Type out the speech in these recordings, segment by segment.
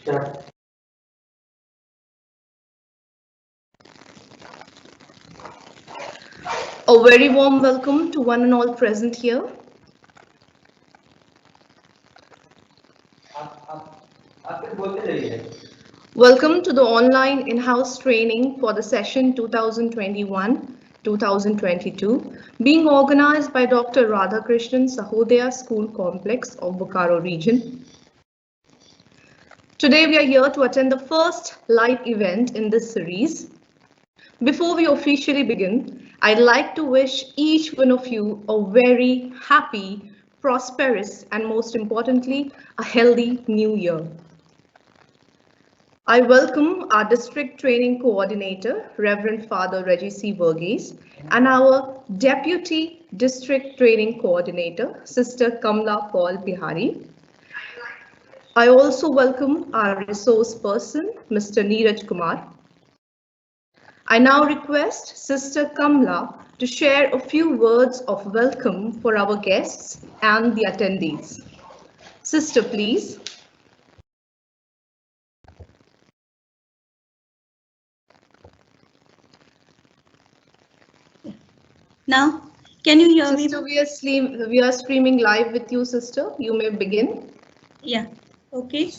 A very warm welcome to one and all present here. Welcome to the online in-house training for the session 2021-2022, being organized by Dr. Radhakrishnan Sahodaya School Complex of Bokaro region. Today we are here to attend the first live event in this series. Before we officially begin, I'd like to wish each one of you a very happy, prosperous, and most importantly, a healthy new year. I welcome our District Training Coordinator, Reverend Father Reggie C. Burgess, and our Deputy District Training Coordinator, Sister Kamla Paul Bihari. I also welcome our resource person, Mr. Neeraj Kumar. I now request Sister Kamla to share a few words of welcome for our guests and the attendees. Sister, please. Now, can you hear me? Sister, we are streaming live with you, sister. You may begin. Yeah, okay.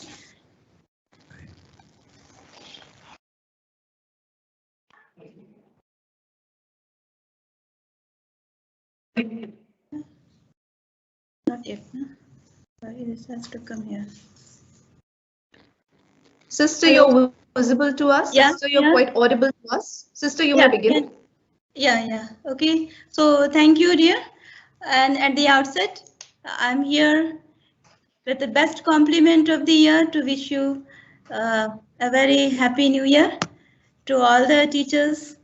Not yet, no? Sorry, this has to come here. Sister, you're visible to us. Yeah, Sister, you're quite audible to us. Sister, you may begin. Yeah, okay. So thank you, dear. And at the outset, I'm here with the best compliment of the year to wish you a very happy new year to all the teachers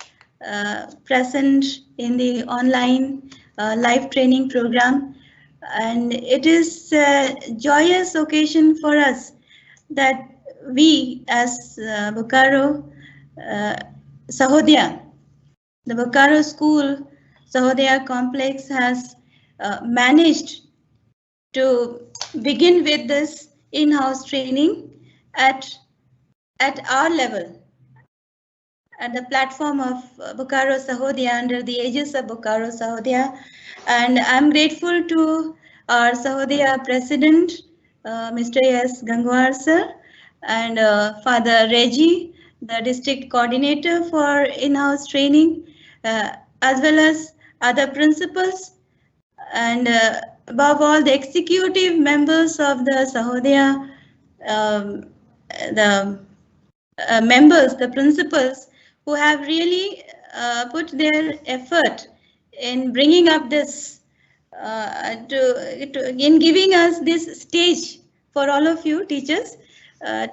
present in the online live training program. And it is a joyous occasion for us that we as Bokaro Sahodaya, the Bokaro School Sahodaya Complex has managed to begin with this in-house training at our level, at the platform of Bokaro Sahodaya, under the aegis of Bokaro Sahodaya. And I'm grateful to our Sahodaya President, Mr. S. Gangwar sir, and Father Reggie, the District Coordinator for in-house training, as well as other principals, and above all the executive members of the Sahodaya, the members, the principals, who have really put their effort in bringing up this, in giving us this stage for all of you teachers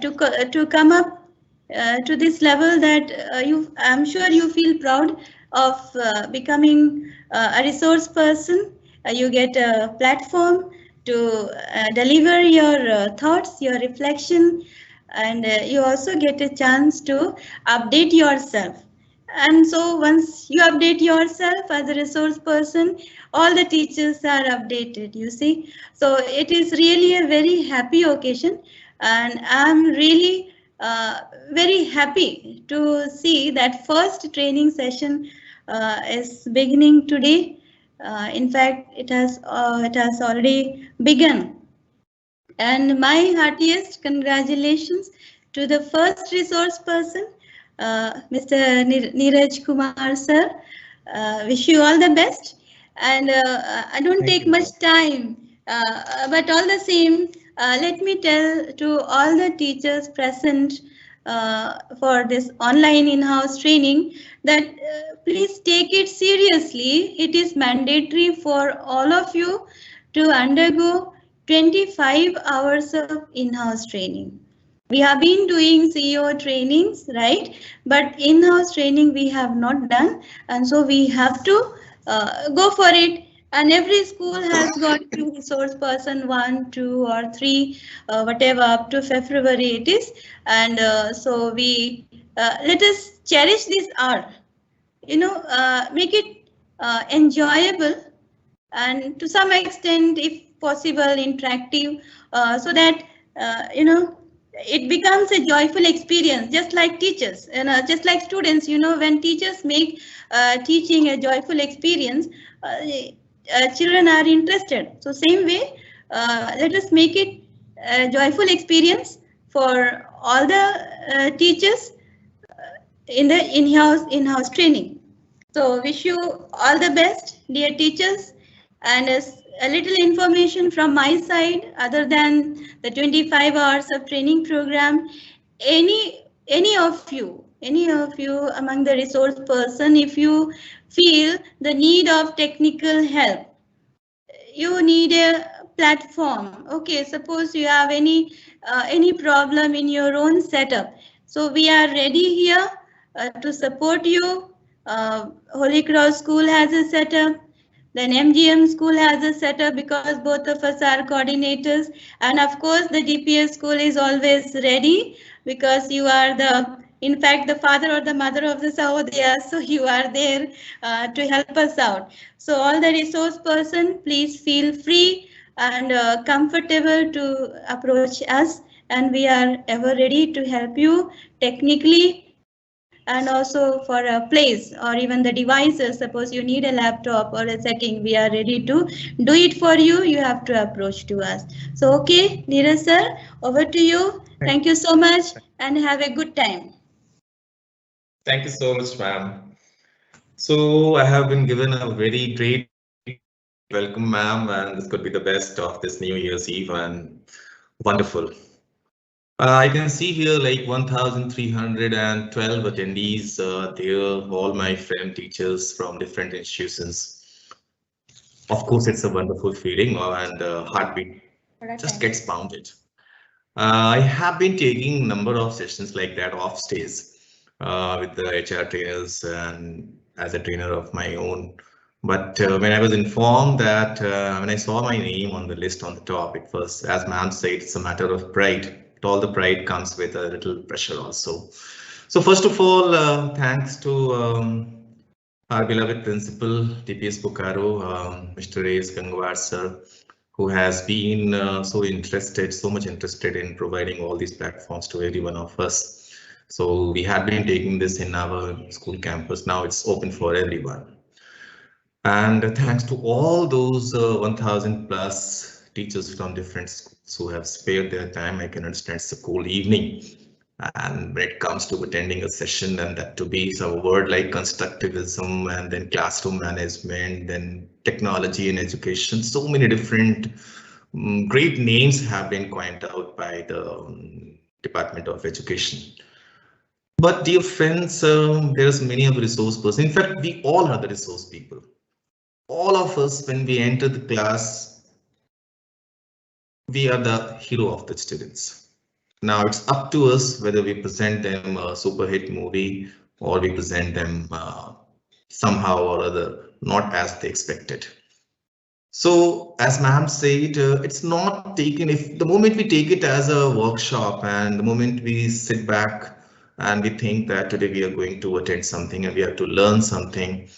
to come up to this level that I'm sure you feel proud of becoming a resource person. You get a platform to deliver your thoughts, your reflection, and you also get a chance to update yourself. And so once you update yourself as a resource person, all the teachers are updated, you see. So it is really a very happy occasion, and I'm really very happy to see that first training session is beginning today. In fact, it has already begun. And my heartiest congratulations to the first resource person, Mr. Neeraj Kumar sir. Wish you all the best. And I don't take much time, but all the same, let me tell to all the teachers present for this online in-house training that please take it seriously. It is mandatory for all of you to undergo 25 hours of in-house training. We have been doing CEO trainings, right? But in-house training we have not done, and so we have to go for it. And every school has got few resource person, 1, 2, or 3, whatever, up to February it is. And so we let us cherish this hour. Make it enjoyable, and to some extent, if possible, interactive, so that it becomes a joyful experience, just like teachers and just like students. When teachers make teaching a joyful experience, children are interested. So same way, let us make it a joyful experience for all the teachers in the in-house training. So wish you all the best, dear teachers. And as a little information from my side, other than the 25 hours of training program, any of you among the resource person, if you feel the need of technical help, you need a platform. Okay, suppose you have any problem in your own setup, so we are ready here to support you. Holy Cross School has a setup, then MGM School has a setup, because both of us are coordinators, and of course the DPS school is always ready, because you are in fact the father or the mother of the Sahodaya, so you are there to help us out. So all the resource person, please feel free and comfortable to approach us, and we are ever ready to help you technically, and also for a place or even the devices. Suppose you need a laptop or a setting, we are ready to do it for you. You have to approach to us. So okay, Neeraj sir, over to you. Thank you so much and have a good time. Thank you so much, ma'am. So I have been given a very great welcome, ma'am, and this could be the best of this New Year's Eve and wonderful. I can see here like 1,312 attendees there, all my friend teachers from different institutions. Of course, it's a wonderful feeling and heartbeat just gets pounded. I have been taking number of sessions like that off stage with the HR trainers and as a trainer of my own. But when I was informed that when I saw my name on the list on the top, it was, as ma'am said, it's a matter of pride. All the pride comes with a little pressure also. So first of all, thanks to our beloved principal, DPS Bokaro, Mr. A.S. Gangwar sir, who has been so much interested in providing all these platforms to every one of us. So we had been taking this in our school campus. Now it's open for everyone. And thanks to all those 1,000 plus teachers from different schools who have spared their time. I can understand it's a cool evening. And when it comes to attending a session, and that to be some word like constructivism and then classroom management, then technology and education, so many different great names have been coined out by the Department of Education. But dear friends, there's many of the resource persons. In fact, we all are the resource people. All of us, when we enter the class, we are the hero of the students. Now it's up to us whether we present them a super hit movie or we present them somehow or other not as they expected. So as ma'am said, it's not taken, if the moment we take it as a workshop and the moment we sit back and we think that today we are going to attend something and we have to learn something.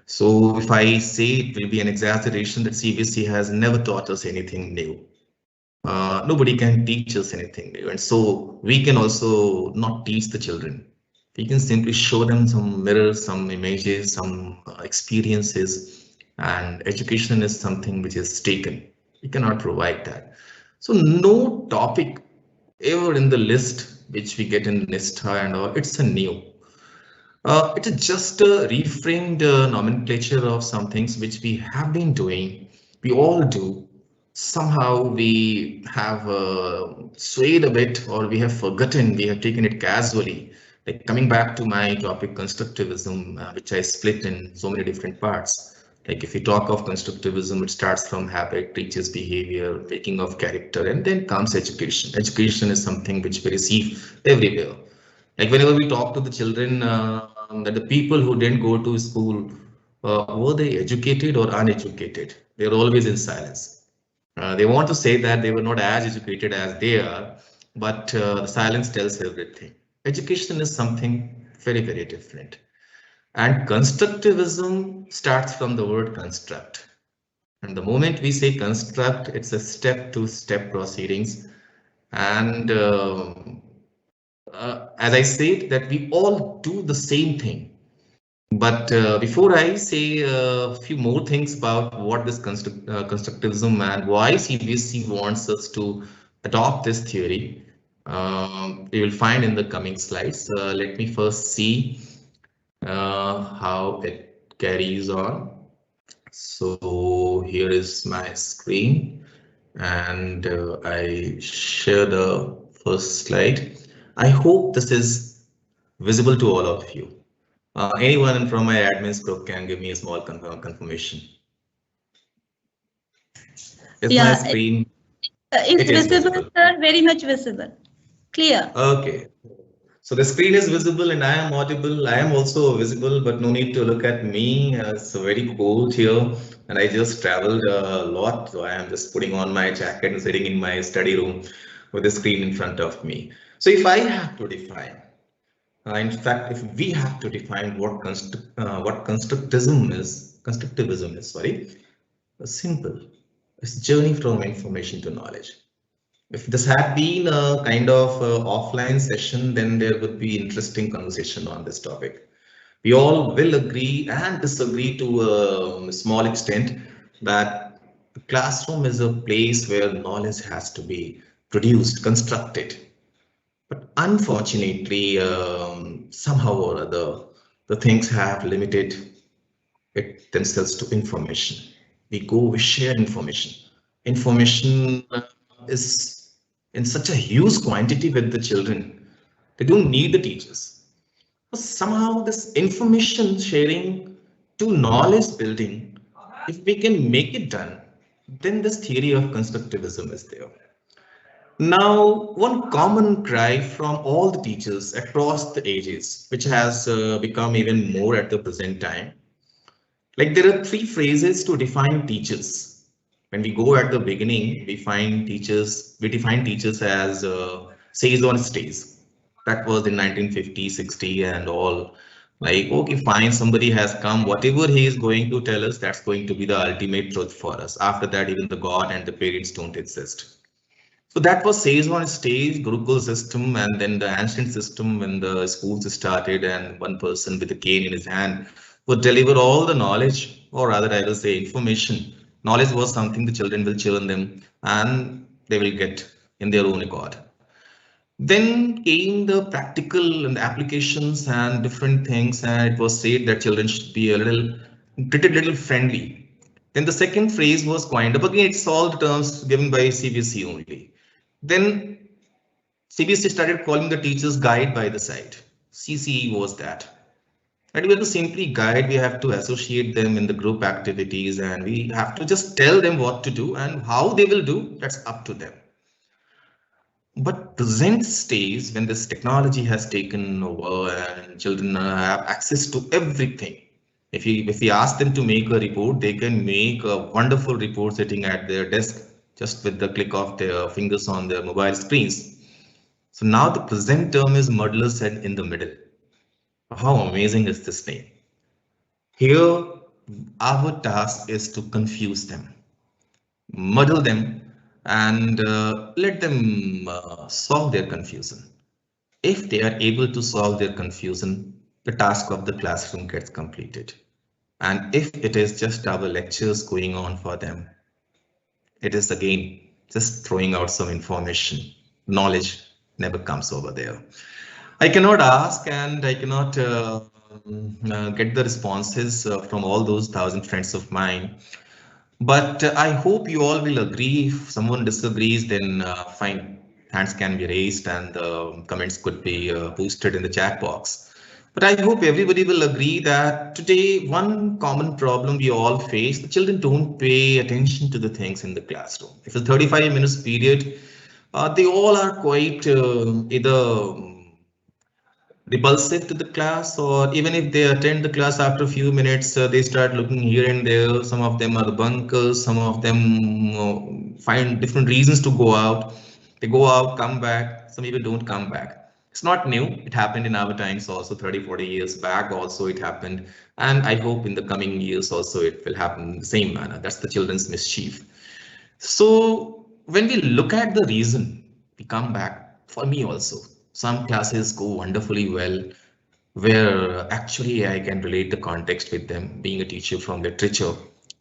So if I say it will be an exaggeration that CBSE has never taught us anything new. Nobody can teach us anything new, and so we can also not teach the children. We can simply show them some mirrors, some images, some experiences, and education is something which is taken. We cannot provide that. So no topic ever in the list which we get in NISTA and all, it's a new. It is just a reframed nomenclature of some things which we have been doing. We all do. Somehow we have swayed a bit, or we have forgotten, we have taken it casually. Like coming back to my topic, constructivism, which I split in so many different parts. Like if we talk of constructivism, it starts from habit, teaches behavior, making of character, and then comes education. Education is something which we receive everywhere. Like whenever we talk to the children, that the people who didn't go to school, were they educated or uneducated? They're always in silence. They want to say that they were not as educated as they are, but the silence tells everything. Education is something very, very different. And constructivism starts from the word construct. And the moment we say construct, it's a step-to-step proceedings. And as I said, that we all do the same thing. But before I say a few more things about what this constructivism and why CBSE wants us to adopt this theory, we will find in the coming slides. Let me first see how it carries on. So here is my screen, and I share the first slide. I hope this is visible to all of you. Anyone from my admins group can give me a small confirmation. Is my Yeah, screen? it's It is visible, visible. sir. Very much visible. Clear. Okay. So the screen is visible and I am audible. I am also visible, but no need to look at me. It's very cold here and I just traveled a lot. So I am just putting on my jacket and sitting in my study room with the screen in front of me. So if I have to define, in fact, if we have to define what constructivism is, sorry, simple. It's journey from information to knowledge. If this had been a kind of offline session, then there would be interesting conversation on this topic. We all will agree and disagree to a small extent that the classroom is a place where knowledge has to be produced, constructed. But unfortunately, somehow or other, the things have limited it themselves to information. We share information. Information is in such a huge quantity with the children. They don't need the teachers. But somehow this information sharing to knowledge building, if we can make it done, then this theory of constructivism is there. Now, one common cry from all the teachers across the ages, which has become even more at the present time, like there are three phrases to define teachers. When we go at the beginning, we define teachers as says on stays. That was in 1950, 60 and all. Like, okay, fine, somebody has come, whatever he is going to tell us, that's going to be the ultimate truth for us. After that, even the God and the parents don't exist. So that was says on stage, Gurukul system, and then the ancient system when the schools started, and one person with a cane in his hand would deliver all the knowledge, or rather, I will say information. Knowledge was something the children will churn them, and they will get in their own accord. Then came the practical and applications and different things, and it was said that children should be a little treated little friendly. Then the second phrase was coined up again. It's all the terms given by CBSE only. Then CBSE started calling the teachers guide by the side. CCE was that. And we have to simply guide, we have to associate them in the group activities and we have to just tell them what to do and how they will do, that's up to them. But present stage when this technology has taken over and children have access to everything. If we ask them to make a report, they can make a wonderful report sitting at their desk just with the click of their fingers on their mobile screens. So now the present term is muddler said in the middle. How amazing is this name? Here, our task is to confuse them, muddle them, and let them solve their confusion. If they are able to solve their confusion, the task of the classroom gets completed. And if it is just our lectures going on for them, it is again just throwing out some information. Knowledge never comes over there. I cannot ask and I cannot get the responses from all those thousand friends of mine. But I hope you all will agree. If someone disagrees, then fine, hands can be raised and comments could be boosted in the chat box. But I hope everybody will agree that today one common problem we all face, the children don't pay attention to the things in the classroom. If it's a 35 minutes period, they all are quite either repulsive to the class, or even if they attend the class after a few minutes, they start looking here and there. Some of them are the bunkers, some of them find different reasons to go out. They go out, come back, some people don't come back. It's not new, it happened in our times also, 30-40 years back also it happened, and I hope in the coming years also it will happen in the same manner. That's the children's mischief. So when we look at the reason, we come back. For me also, some classes go wonderfully well, where actually I can relate the context with them. Being a teacher from literature,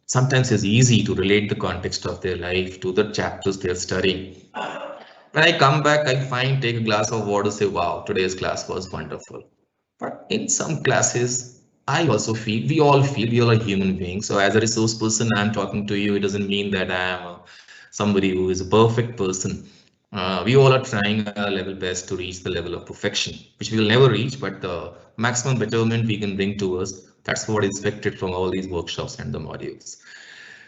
sometimes it's easy to relate the context of their life to the chapters they're studying. When I come back, I find, take a glass of water, say, wow, today's class was wonderful. But in some classes, I also feel, we all are human beings. So as a resource person, I'm talking to you. It doesn't mean that I am somebody who is a perfect person. We all are trying our level best to reach the level of perfection, which we will never reach, but the maximum betterment we can bring to us, that's what is expected from all these workshops and the modules.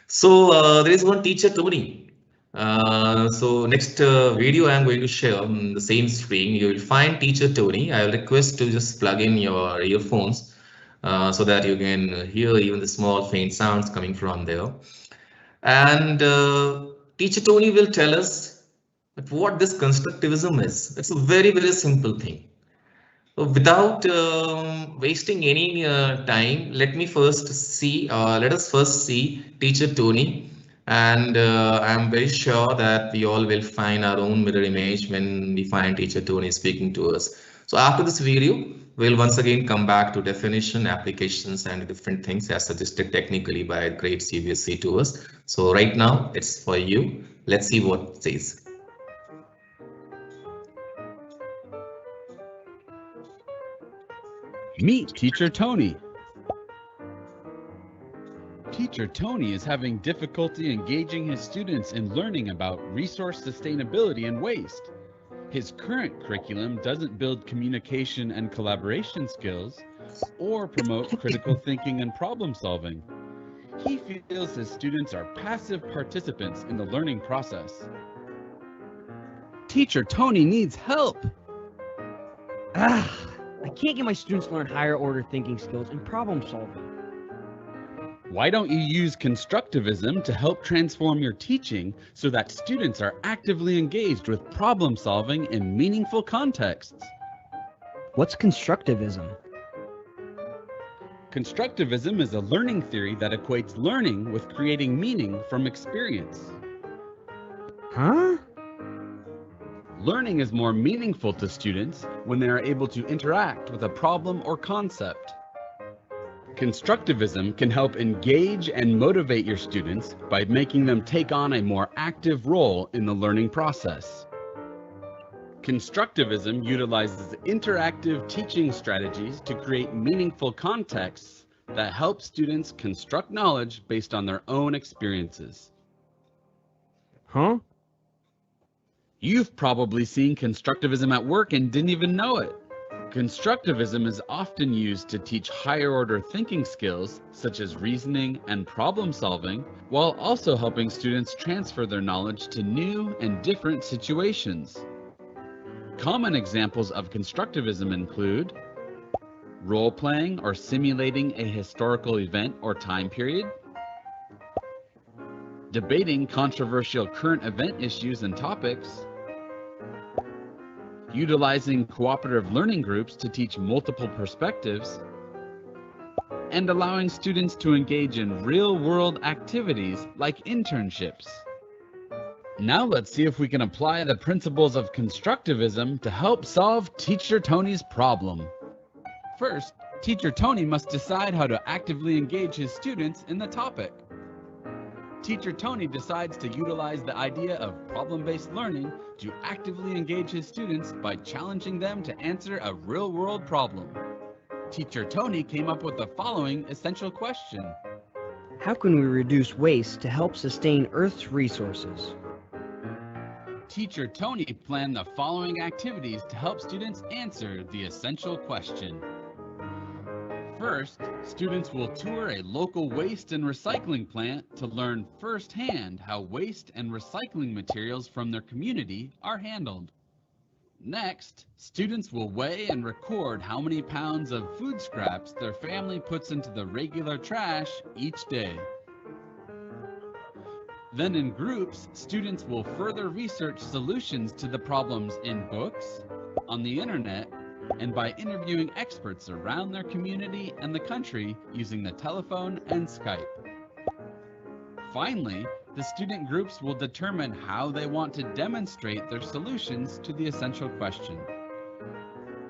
So there is one teacher, Tony. So next video I'm going to share on the same screen. You will find teacher Tony. I will request to just plug in your earphones so that you can hear even the small faint sounds coming from there. And teacher Tony will tell us what this constructivism is. It's a very, very simple thing. So without wasting any time, let us first see teacher Tony. And I'm very sure that we all will find our own mirror image when we find teacher Tony speaking to us. So after this video, we'll once again come back to definition, applications, and different things as suggested technically by great CBSE to us. So right now, it's for you. Let's see what it says. Meet Teacher Tony. Teacher Tony is having difficulty engaging his students in learning about resource sustainability and waste. His current curriculum doesn't build communication and collaboration skills or promote critical thinking and problem solving. He feels his students are passive participants in the learning process. Teacher Tony needs help. I can't get my students to learn higher order thinking skills and problem solving. Why don't you use constructivism to help transform your teaching so that students are actively engaged with problem solving in meaningful contexts? What's constructivism? Constructivism is a learning theory that equates learning with creating meaning from experience. Huh? Learning is more meaningful to students when they are able to interact with a problem or concept. Constructivism can help engage and motivate your students by making them take on a more active role in the learning process. Constructivism utilizes interactive teaching strategies to create meaningful contexts that help students construct knowledge based on their own experiences. Huh? You've probably seen constructivism at work and didn't even know it. Constructivism is often used to teach higher order thinking skills such as reasoning and problem solving, while also helping students transfer their knowledge to new and different situations. Common examples of constructivism include role-playing or simulating a historical event or time period, debating controversial current event issues and topics, utilizing cooperative learning groups to teach multiple perspectives, and allowing students to engage in real-world activities like internships. Now let's see if we can apply the principles of constructivism to help solve Teacher Tony's problem. First, Teacher Tony must decide how to actively engage his students in the topic. Teacher Tony decides to utilize the idea of problem-based learning to actively engage his students by challenging them to answer a real-world problem. Teacher Tony came up with the following essential question. How can we reduce waste to help sustain Earth's resources? Teacher Tony planned the following activities to help students answer the essential question. First, students will tour a local waste and recycling plant to learn firsthand how waste and recycling materials from their community are handled. Next, students will weigh and record how many pounds of food scraps their family puts into the regular trash each day. Then in groups, students will further research solutions to the problems in books, on the internet, and by interviewing experts around their community and the country using the telephone and Skype. Finally, the student groups will determine how they want to demonstrate their solutions to the essential question.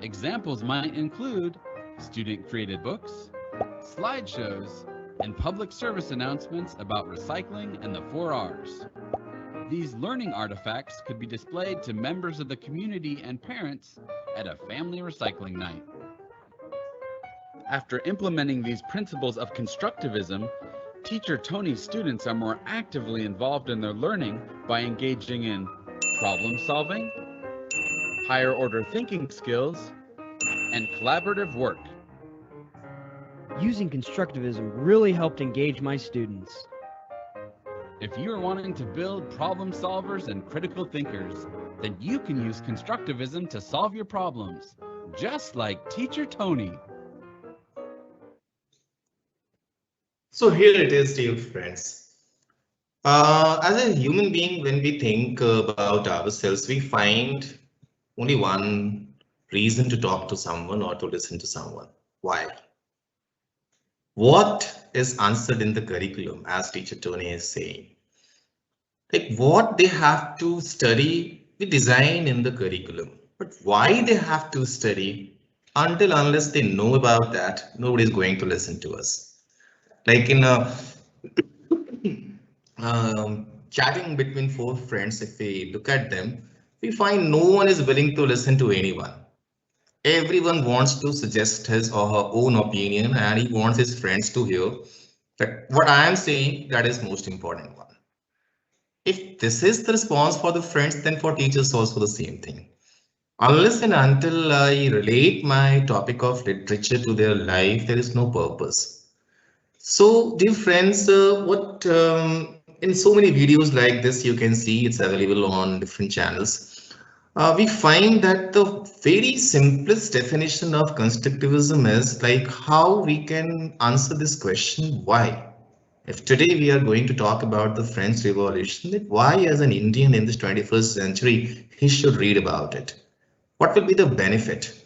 Examples might include student-created books, slideshows, and public service announcements about recycling and the 4 Rs. These learning artifacts could be displayed to members of the community and parents at a family recycling night. After implementing these principles of constructivism, Teacher Tony's students are more actively involved in their learning by engaging in problem solving, higher order thinking skills, and collaborative work. Using constructivism really helped engage my students. If you are wanting to build problem solvers and critical thinkers, then you can use constructivism to solve your problems, just like Teacher Tony. So here it is, dear friends. As a human being, when we think about ourselves, we find only one reason to talk to someone or to listen to someone. Why? What is answered in the curriculum, as Teacher Tony is saying? Like what they have to study, we design in the curriculum. But why they have to study, unless they know about that, nobody is going to listen to us. Like in a chatting between 4 friends, if we look at them, we find no one is willing to listen to anyone. Everyone wants to suggest his or her own opinion, and he wants his friends to hear that what I am saying, that is most important one. If this is the response for the friends, then for teachers also the same thing. Unless and until I relate my topic of literature to their life, there is no purpose. So, dear friends, in so many videos like this, you can see it's available on different channels. We find that the very simplest definition of constructivism is like how we can answer this question, why? If today we are going to talk about the French Revolution, then why as an Indian in this 21st century, he should read about it? What will be the benefit?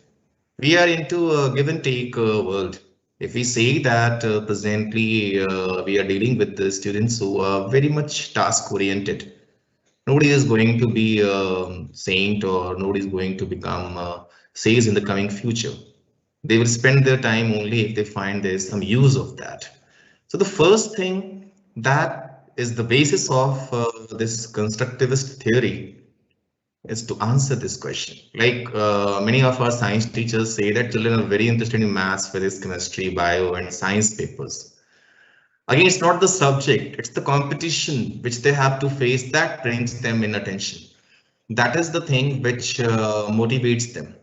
We are into a give and take world. If we say that presently we are dealing with the students who are very much task oriented, nobody is going to be a saint or nobody is going to become sage in the coming future. They will spend their time only if they find there's some use of that. So the first thing that is the basis of this constructivist theory is to answer this question. Like many of our science teachers say that children are very interested in maths, physics, chemistry, bio and science papers. Again, it's not the subject, it's the competition which they have to face that brings them in attention. That is the thing which motivates them.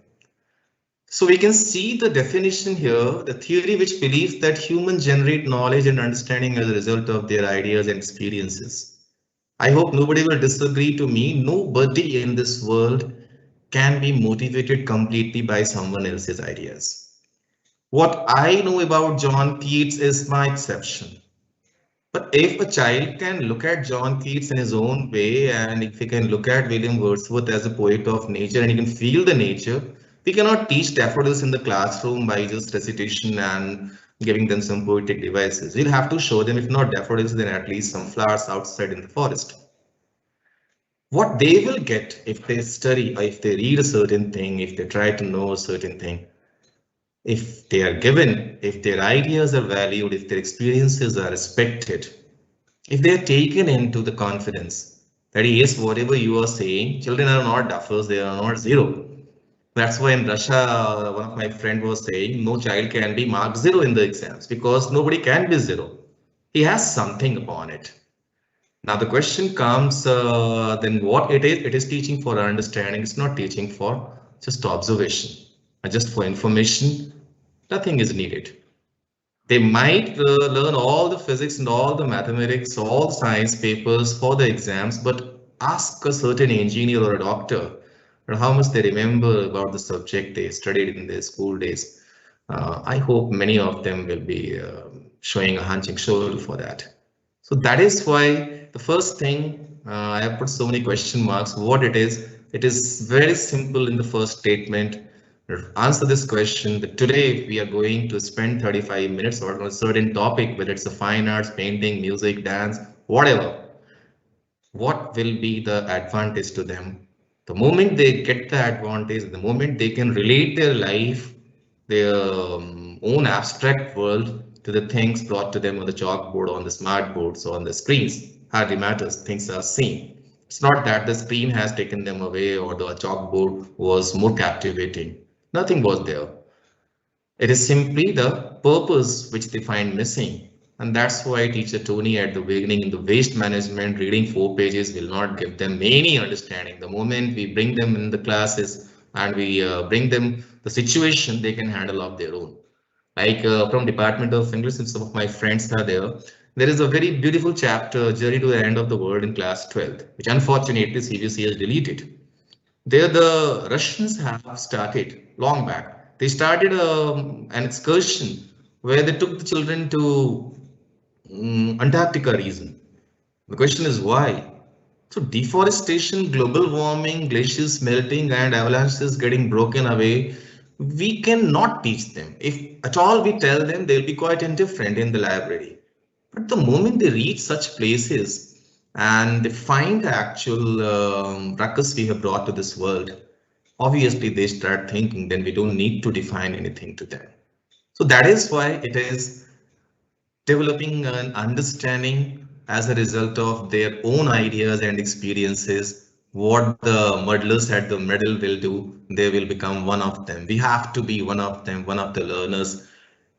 So we can see the definition here, the theory which believes that humans generate knowledge and understanding as a result of their ideas and experiences. I hope nobody will disagree to me. Nobody in this world can be motivated completely by someone else's ideas. What I know about John Keats is my exception. But if a child can look at John Keats in his own way, and if he can look at William Wordsworth as a poet of nature and he can feel the nature, we cannot teach daffodils in the classroom by just recitation and giving them some poetic devices. We'll have to show them, if not daffodils, then at least some flowers outside in the forest. What they will get if they study, or if they read a certain thing, if they try to know a certain thing, if they are given, if their ideas are valued, if their experiences are respected, if they are taken into the confidence that yes, whatever you are saying, children are not duffers, they are not zero. That's why in Russia, one of my friend was saying, no child can be marked zero in the exams because nobody can be zero. He has something upon it. Now the question comes, then what it is teaching for understanding. It's not teaching for just observation. Just for information, nothing is needed. They might learn all the physics and all the mathematics, all the science papers for the exams, but ask a certain engineer or a doctor how much they remember about the subject they studied in their school days. I hope many of them will be showing a hunching shoulder for that. So that is why the first thing I have put so many question marks. What it is very simple in the first statement. Answer this question that today we are going to spend 35 minutes on a certain topic, whether it's a fine arts, painting, music, dance, whatever, what will be the advantage to them? The moment they get the advantage, the moment they can relate their life, their own abstract world to the things brought to them on the chalkboard, on the smart boards, on the screens, hardly matters. Things are seen. It's not that the screen has taken them away or the chalkboard was more captivating. Nothing was there. It is simply the purpose which they find missing. And that's why teacher Tony at the beginning in the waste management, reading 4 pages will not give them any understanding. The moment we bring them in the classes and we bring them the situation, they can handle of their own. Like from Department of English, and some of my friends are there. There is a very beautiful chapter, Journey to the End of the World in class 12th, which unfortunately CBSE has deleted. There, the Russians have started long back. They started an excursion where they took the children to Antarctica region. The question is why? So deforestation, global warming, glaciers melting, and avalanches getting broken away. We cannot teach them. If at all we tell them, they'll be quite indifferent in the library. But the moment they reach such places and they find the actual ruckus we have brought to this world, obviously they start thinking, then we don't need to define anything to them. So that is why it is developing an understanding as a result of their own ideas and experiences. What the muddlers at the middle will do, they will become one of them. We have to be one of them, one of the learners.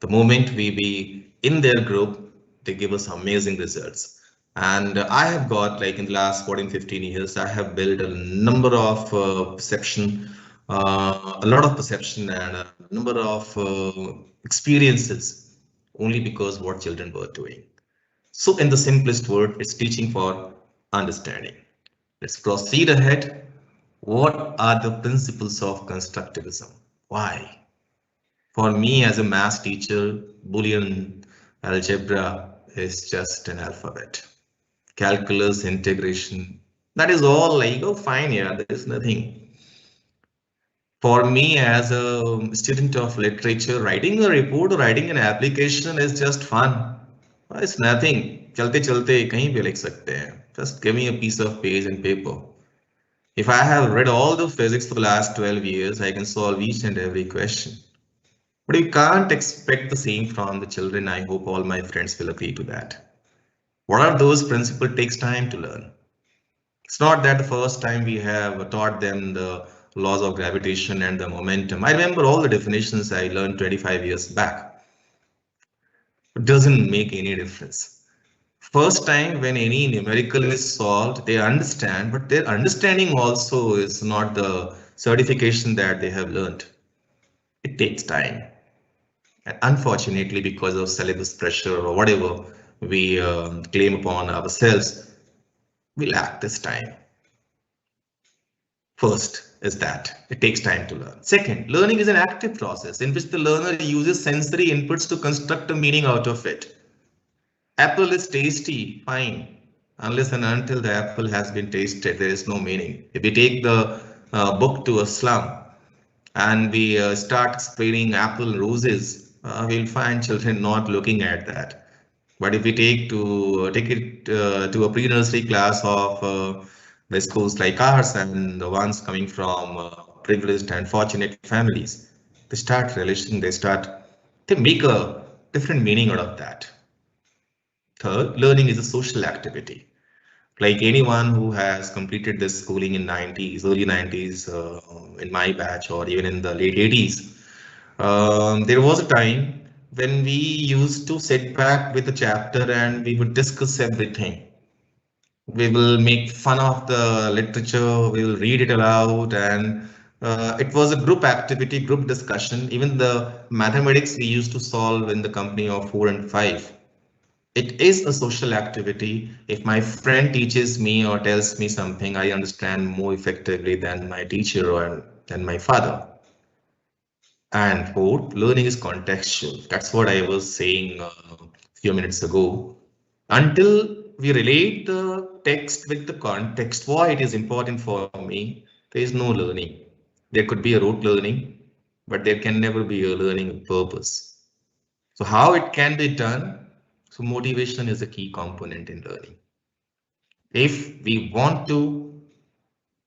The moment we be in their group, they give us amazing results. And I have got, like in the last 14, 15 years, I have built a number of perception, a lot of perception and a number of experiences only because what children were doing. So in the simplest word, it's teaching for understanding. Let's proceed ahead. What are the principles of constructivism? Why? For me as a math teacher, Boolean algebra is just an alphabet. Calculus, integration, that is all like, oh fine, yeah, there is nothing. For me as a student of literature, writing a report or writing an application is just fun. It's nothing. चलते चलते कहीं भी लिख सकते हैं. Just give me a piece of page and paper. If I have read all the physics for the last 12 years, I can solve each and every question. But you can't expect the same from the children. I hope all my friends will agree to that. What are those principles? Takes time to learn. It's not that the first time we have taught them the laws of gravitation and the momentum. I remember all the definitions I learned 25 years back. It doesn't make any difference. First time when any numerical is solved, they understand, but their understanding also is not the certification that they have learned. It takes time. And unfortunately, because of syllabus pressure or whatever we claim upon ourselves, we lack this time. First is that it takes time to learn. Second, learning is an active process in which the learner uses sensory inputs to construct a meaning out of it. Apple is tasty, fine. Unless and until the apple has been tasted, there is no meaning. If we take the book to a slum and we start explaining apple roses, we'll find children not looking at that. But if we take it to a pre-nursery class of the schools like ours and the ones coming from privileged and fortunate families, they start relishing, they make a different meaning out of that. Third, learning is a social activity. Like anyone who has completed this schooling in 90s, early 90s, in my batch or even in the late 80s, there was a time when we used to sit back with a chapter and we would discuss everything. We will make fun of the literature, we will read it aloud, and it was a group activity, group discussion. Even the mathematics we used to solve in the company of 4 and 5. It is a social activity. If my friend teaches me or tells me something, I understand more effectively than my teacher or than my father. And fourth, learning is contextual. That's what I was saying a few minutes ago. Until we relate the text with the context, why it is important for me, there is no learning. There could be a rote learning, but there can never be a learning with purpose. So how it can be done? So motivation is a key component in learning. If we want to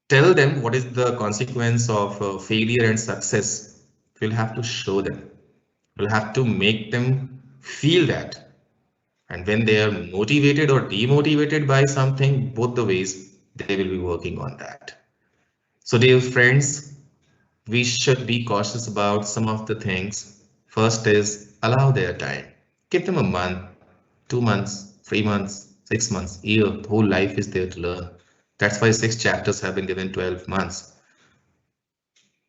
tell them what is the consequence of failure and success, we'll have to show them. We'll have to make them feel that. And when they are motivated or demotivated by something, both the ways, they will be working on that. So dear friends, we should be cautious about some of the things. First is allow their time. Give them a month, 2 months, 3 months, 6 months, year. The whole life is there to learn. That's why 6 chapters have been given 12 months.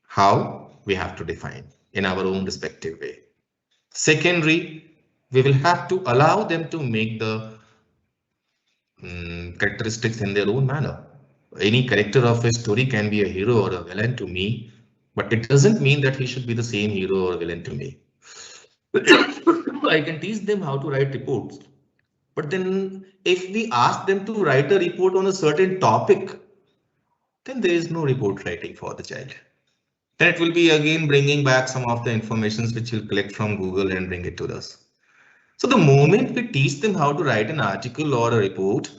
How? We have to define in our own respective way. Secondary, we will have to allow them to make the characteristics in their own manner. Any character of a story can be a hero or a villain to me, but it doesn't mean that he should be the same hero or villain to me. I can teach them how to write reports, but then if we ask them to write a report on a certain topic, then there is no report writing for the child. Then it will be again bringing back some of the informations which we'll collect from Google and bring it to us. So the moment we teach them how to write an article or a report,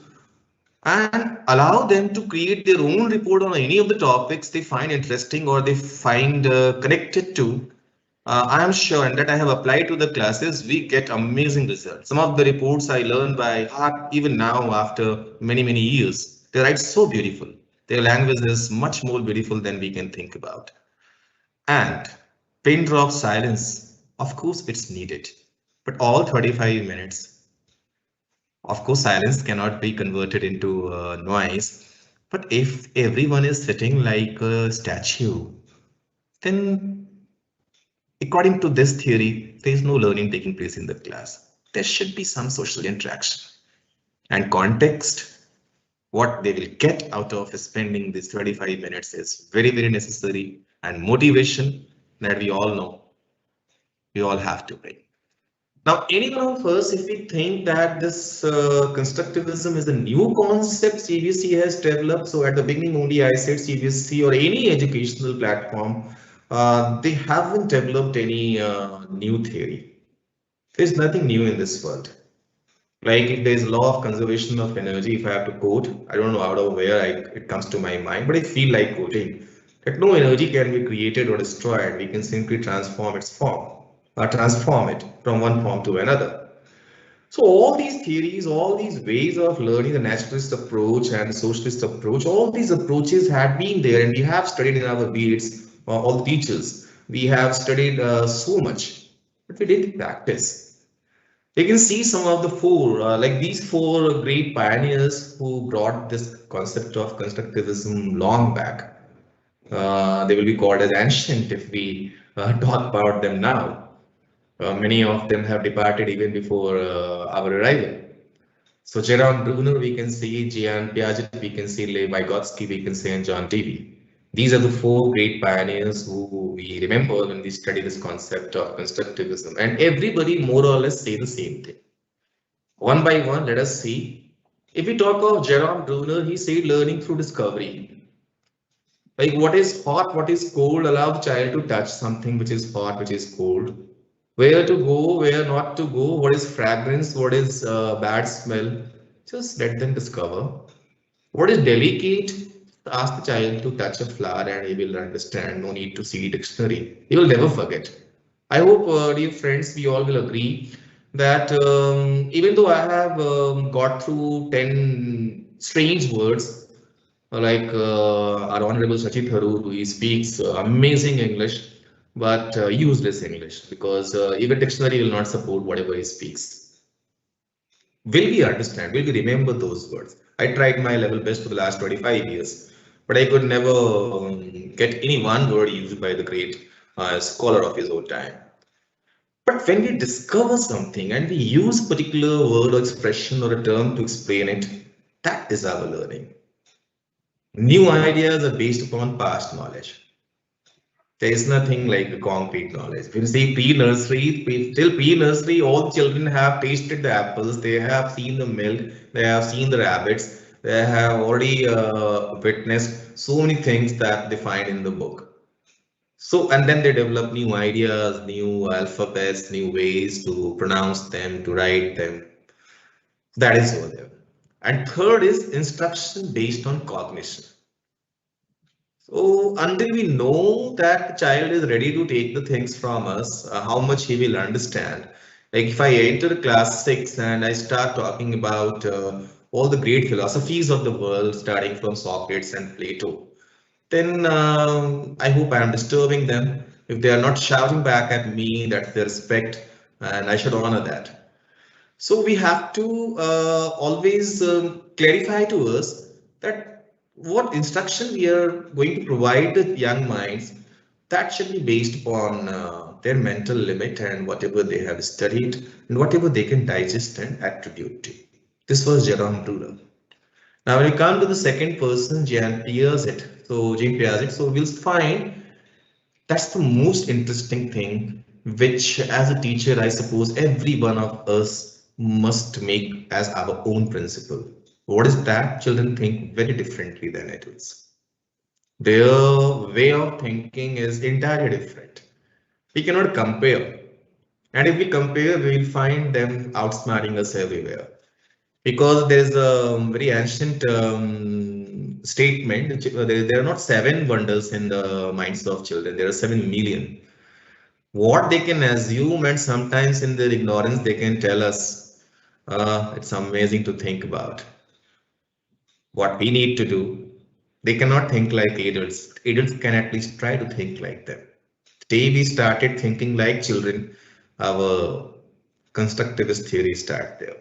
and allow them to create their own report on any of the topics they find interesting or they find connected to, I am sure, and that I have applied to the classes, we get amazing results. Some of the reports I learned by heart even now after many, many years. They write so beautiful. Their language is much more beautiful than we can think about. And pin drop silence, of course, it's needed. But all 35 minutes, of course, silence cannot be converted into noise. But if everyone is sitting like a statue, then according to this theory, there is no learning taking place in the class. There should be some social interaction and context. What they will get out of spending these 35 minutes is very, very necessary, and motivation that we all know we all have to bring. Now, anyone of us, if we think that this constructivism is a new concept CBSE has developed, so at the beginning only I said CBSE or any educational platform, they haven't developed any new theory. There's nothing new in this world. Like if there's law of conservation of energy, if I have to quote, I don't know out of where it comes to my mind, but I feel like quoting that no energy can be created or destroyed. We can simply transform its form or transform it from one form to another. So all these theories, all these ways of learning, the naturalist approach and the socialist approach, all these approaches had been there, and we have studied in our beats, all the teachers. We have studied so much, but we didn't practice. You can see some of the four, like these four great pioneers who brought this concept of constructivism long back. They will be called as ancient if we talk about them now. Many of them have departed even before our arrival. So Jerome Bruner, we can see Jean Piaget, we can see Lev Vygotsky, we can say, and John Dewey. These are the four great pioneers who we remember when we study this concept of constructivism, and everybody more or less say the same thing. One by one, let us see. If we talk of Jerome Bruner, he said learning through discovery. Like what is hot, what is cold, allow the child to touch something which is hot, which is cold. Where to go, where not to go, what is fragrance, what is bad smell. Just let them discover. What is delicate? Ask the child to touch a flower and he will understand. No need to see dictionary. He will never forget. I hope, dear friends, we all will agree that even though I have got through 10 strange words, like our Honorable Sachit Tharoor, who he speaks amazing English, but useless English, because even dictionary will not support whatever he speaks. Will we understand? Will we remember those words? I tried my level best for the last 25 years, but I could never get any one word used by the great scholar of his own time. But when we discover something and we use a particular word or expression or a term to explain it, that is our learning. New ideas are based upon past knowledge. There is nothing like a concrete knowledge. If you see pre-nursery, till pre-nursery, all children have tasted the apples, they have seen the milk, they have seen the rabbits, they have already witnessed so many things that they find in the book. So, and then they develop new ideas, new alphabets, new ways to pronounce them, to write them. That is over there. And third is instruction based on cognition. So until we know that the child is ready to take the things from us, how much he will understand. Like if I enter class 6 and I start talking about all the great philosophies of the world, starting from Socrates and Plato, then I hope I am disturbing them. If they are not shouting back at me, that's their respect, and I should honor that. So we have to always clarify to us that what instruction we are going to provide the young minds, that should be based upon their mental limit and whatever they have studied and whatever they can digest and attribute to. This was Jerome Ruler. Now, when we come to the second person, Jean Piaget. So, Jean Piaget, so we'll find that's the most interesting thing, which as a teacher, I suppose every one of us must make as our own principle. What is that? Children think very differently than adults. Their way of thinking is entirely different. We cannot compare. And if we compare, we will find them outsmarting us everywhere. Because there is a very ancient statement, there are not 7 wonders in the minds of children, there are 7 million. What they can assume, and sometimes in their ignorance, they can tell us, it's amazing to think about. What we need to do, they cannot think like adults. Adults can at least try to think like them. The day we started thinking like children, our constructivist theory start there.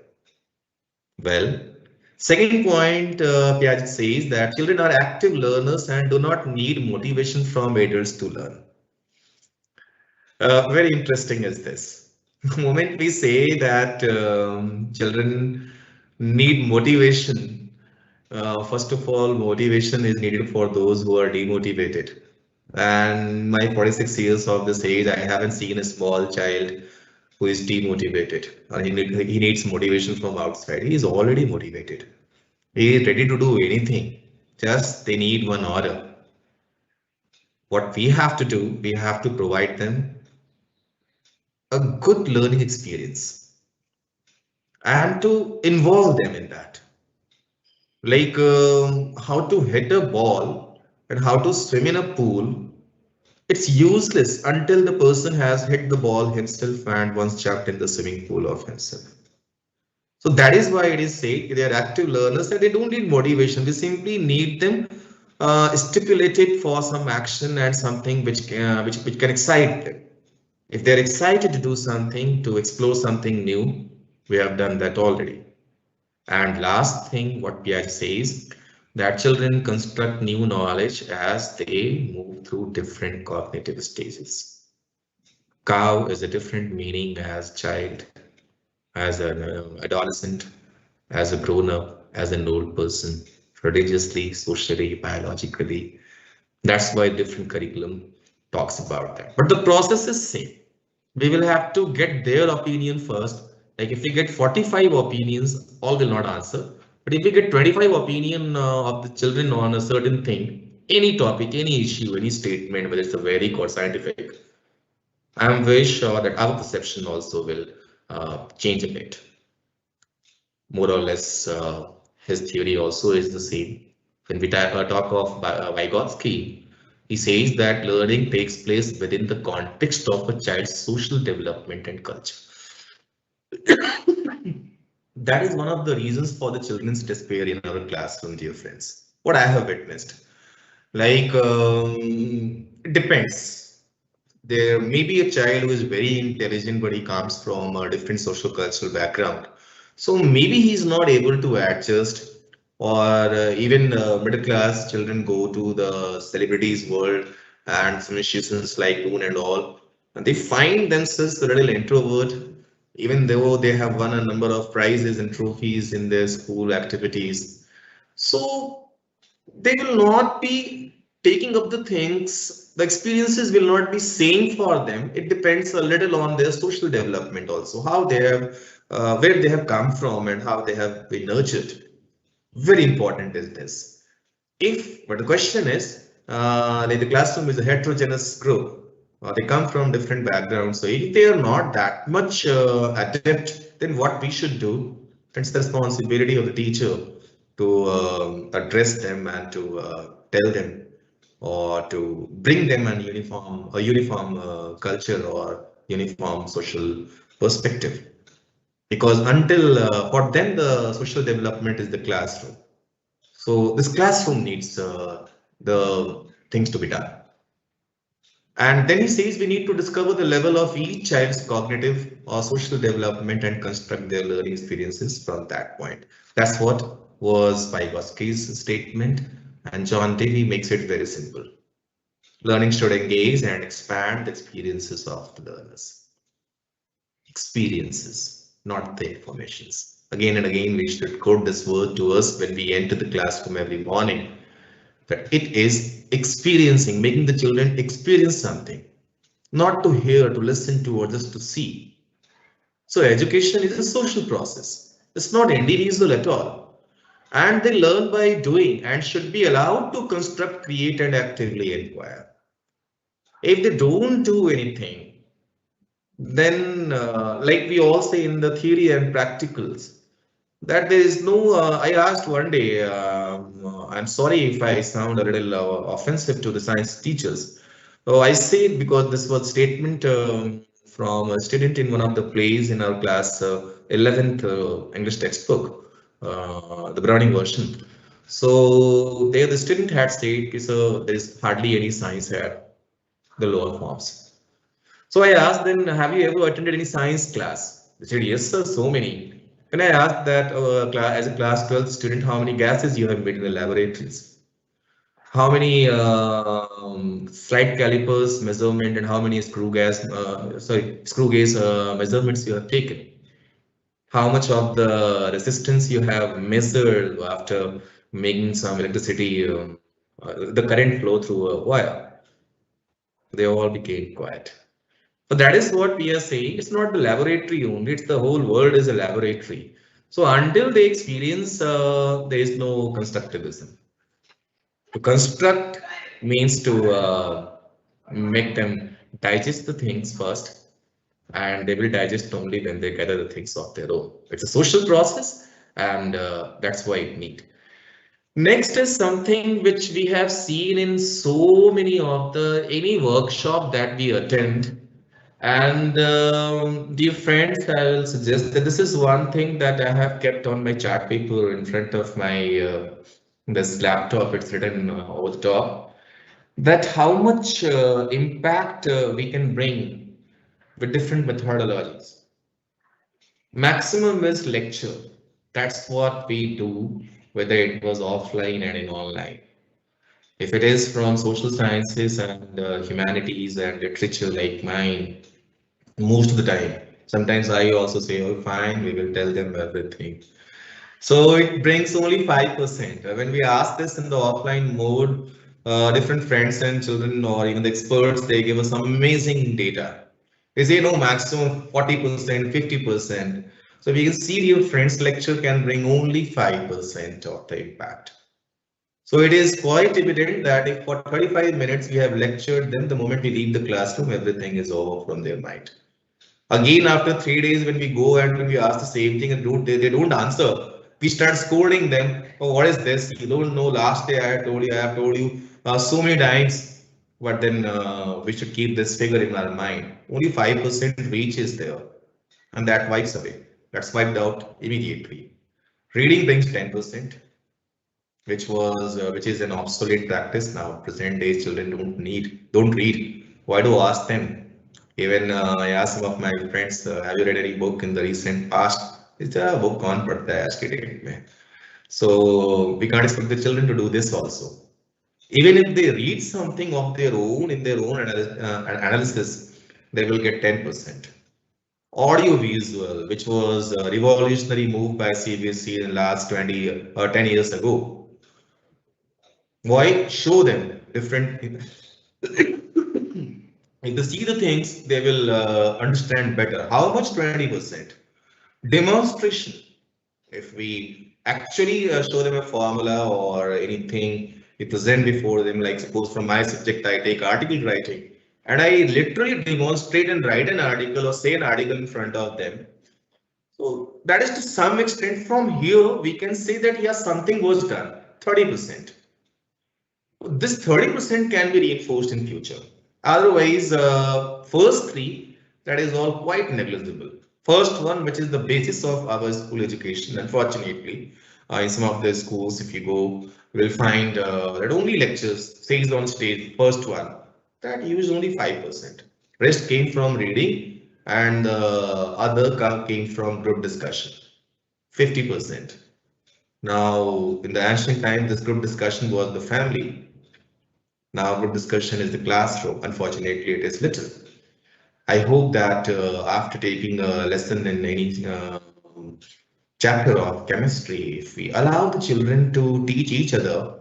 Well, second point, Piaget says that children are active learners and do not need motivation from adults to learn. Very interesting is this. The moment we say that children need motivation, first of all, motivation is needed for those who are demotivated. And my 46 years of this age, I haven't seen a small child who is demotivated. He needs motivation from outside. He is already motivated. He is ready to do anything. Just they need one order. What we have to do, we have to provide them a good learning experience and to involve them in that. Like how to hit a ball and how to swim in a pool. It's useless until the person has hit the ball himself and once jumped in the swimming pool of himself. So that is why it is said they are active learners and they don't need motivation. We simply need them stipulated for some action and something which can excite them. If they're excited to do something, to explore something new, we have done that already. And last thing, what Piaget says, that children construct new knowledge as they move through different cognitive stages. Cow is a different meaning as child, as an adolescent, as a grown-up, as an old person, religiously, socially, biologically. That's why different curriculum talks about that. But the process is same. We will have to get their opinion first. Like if we get 45 opinions, all will not answer. But if we get 25 opinion of the children on a certain thing, any topic, any issue, any statement, whether it's a Vedic or scientific, I'm very sure that our perception also will change a bit. More or less, his theory also is the same. When we talk of Vygotsky, he says that learning takes place within the context of a child's social development and culture. That is one of the reasons for the children's despair in our classroom, dear friends. What I have witnessed, like it depends. There may be a child who is very intelligent, but he comes from a different social cultural background. So maybe he's not able to adjust, or even middle class children go to the celebrities world and some institutions like Loon and all, and they find themselves a little introvert, even though they have won a number of prizes and trophies in their school activities. So they will not be taking up the things, the experiences will not be same for them. It depends a little on their social development also, how they have, where they have come from and how they have been nurtured. Very important is this. But the question is, like the classroom is a heterogeneous group. They come from different backgrounds. So if they are not that much adept, then what we should do, It's the responsibility of the teacher to address them and to tell them or to bring them a uniform culture or uniform social perspective. Because until for them the social development is the classroom. So this classroom needs the things to be done. And then he says we need to discover the level of each child's cognitive or social development and construct their learning experiences from that point. That's what was Vygotsky's statement, and John Dewey makes it very simple. Learning should engage and expand the experiences of the learners. Experiences, not the informations. Again and again, we should quote this word to us when we enter the classroom every morning, that it is experiencing, making the children experience something, not to hear, to listen to, or just to see. So education is a social process. It's not individual at all. And they learn by doing and should be allowed to construct, create, and actively inquire. If they don't do anything, then like we all say in the theory and practicals, that there is no, I asked one day, I'm sorry if I sound a little offensive to the science teachers. Oh, I say it because this was statement from a student in one of the plays in our class 11th English textbook, the Browning version. So there the student had said, so there is hardly any science here, the lower forms. So I asked them, have you ever attended any science class? They said, yes, sir, so many. When I asked that as a class 12 student, how many gases you have made in the laboratories? How many slide calipers measurement and how many screw gauge measurements you have taken? How much of the resistance you have measured after making some electricity, the current flow through a wire? They all became quiet. But that is what we are saying. It's not the laboratory only, it's the whole world is a laboratory. So until they experience, there is no constructivism. To construct means to make them digest the things first, and they will digest only when they gather the things of their own. It's a social process, and that's why it needs. Next is something which we have seen in so many of the any workshop that we attend. And dear friends, I will suggest that this is one thing that I have kept on my chart paper in front of my this laptop. It's written over the top that how much impact we can bring with different methodologies. Maximum is lecture. That's what we do, whether it was offline and in online. If it is from social sciences and humanities and literature like mine, most of the time. Sometimes I also say, oh, fine, we will tell them everything. So it brings only 5%. When we ask this in the offline mode, different friends and children or even the experts, they give us some amazing data. They say, no, maximum 40%, 50%. So we can see your friend's lecture can bring only 5% of the impact. So it is quite evident that if for 35 minutes we have lectured, then the moment we leave the classroom, everything is over from their mind. Again, after 3 days, when we go and when we ask the same thing and they don't answer, we start scolding them. Oh, what is this? You don't know. Last day I have told you so many times. But then we should keep this figure in our mind. Only 5% reach is there, and that wipes away. That's wiped out immediately. Reading brings 10%, which is an obsolete practice now. Present day children don't read. Why do I ask them? Even I asked some of my friends, have you read any book in the recent past? It's a book on but so we can't expect the children to do this also. Even if they read something of their own in their own analysis, they will get 10%. Audio visual, which was a revolutionary move by CBSE in the last 20 or 10 years ago. Why show them different? If they see the things, they will understand better. How much? 20%. Demonstration. If we actually show them a formula or anything, we present before them, like suppose from my subject, I take article writing and I literally demonstrate and write an article or say an article in front of them. So that is to some extent from here we can say that yes, something was done, 30%. This 30% can be reinforced in future. Otherwise, first three, that is all quite negligible. First one, which is the basis of our school education, unfortunately, in some of the schools, if you go, you will find that only lectures, says on stage, first one, that use only 5%. Rest came from reading and the came from group discussion, 50%. Now, in the ancient time, this group discussion was the family. Now, group discussion is the classroom. Unfortunately, it is little. I hope that after taking a lesson in any chapter of chemistry, if we allow the children to teach each other,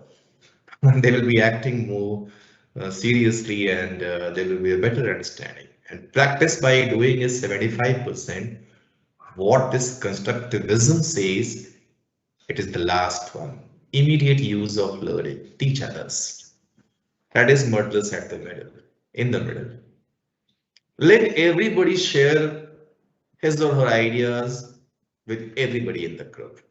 they will be acting more seriously and there will be a better understanding. And practice by doing is 75%. What this constructivism says, it is the last one. Immediate use of learning, teach others. That is murderous at the middle, in the middle. Let everybody share his or her ideas with everybody in the group.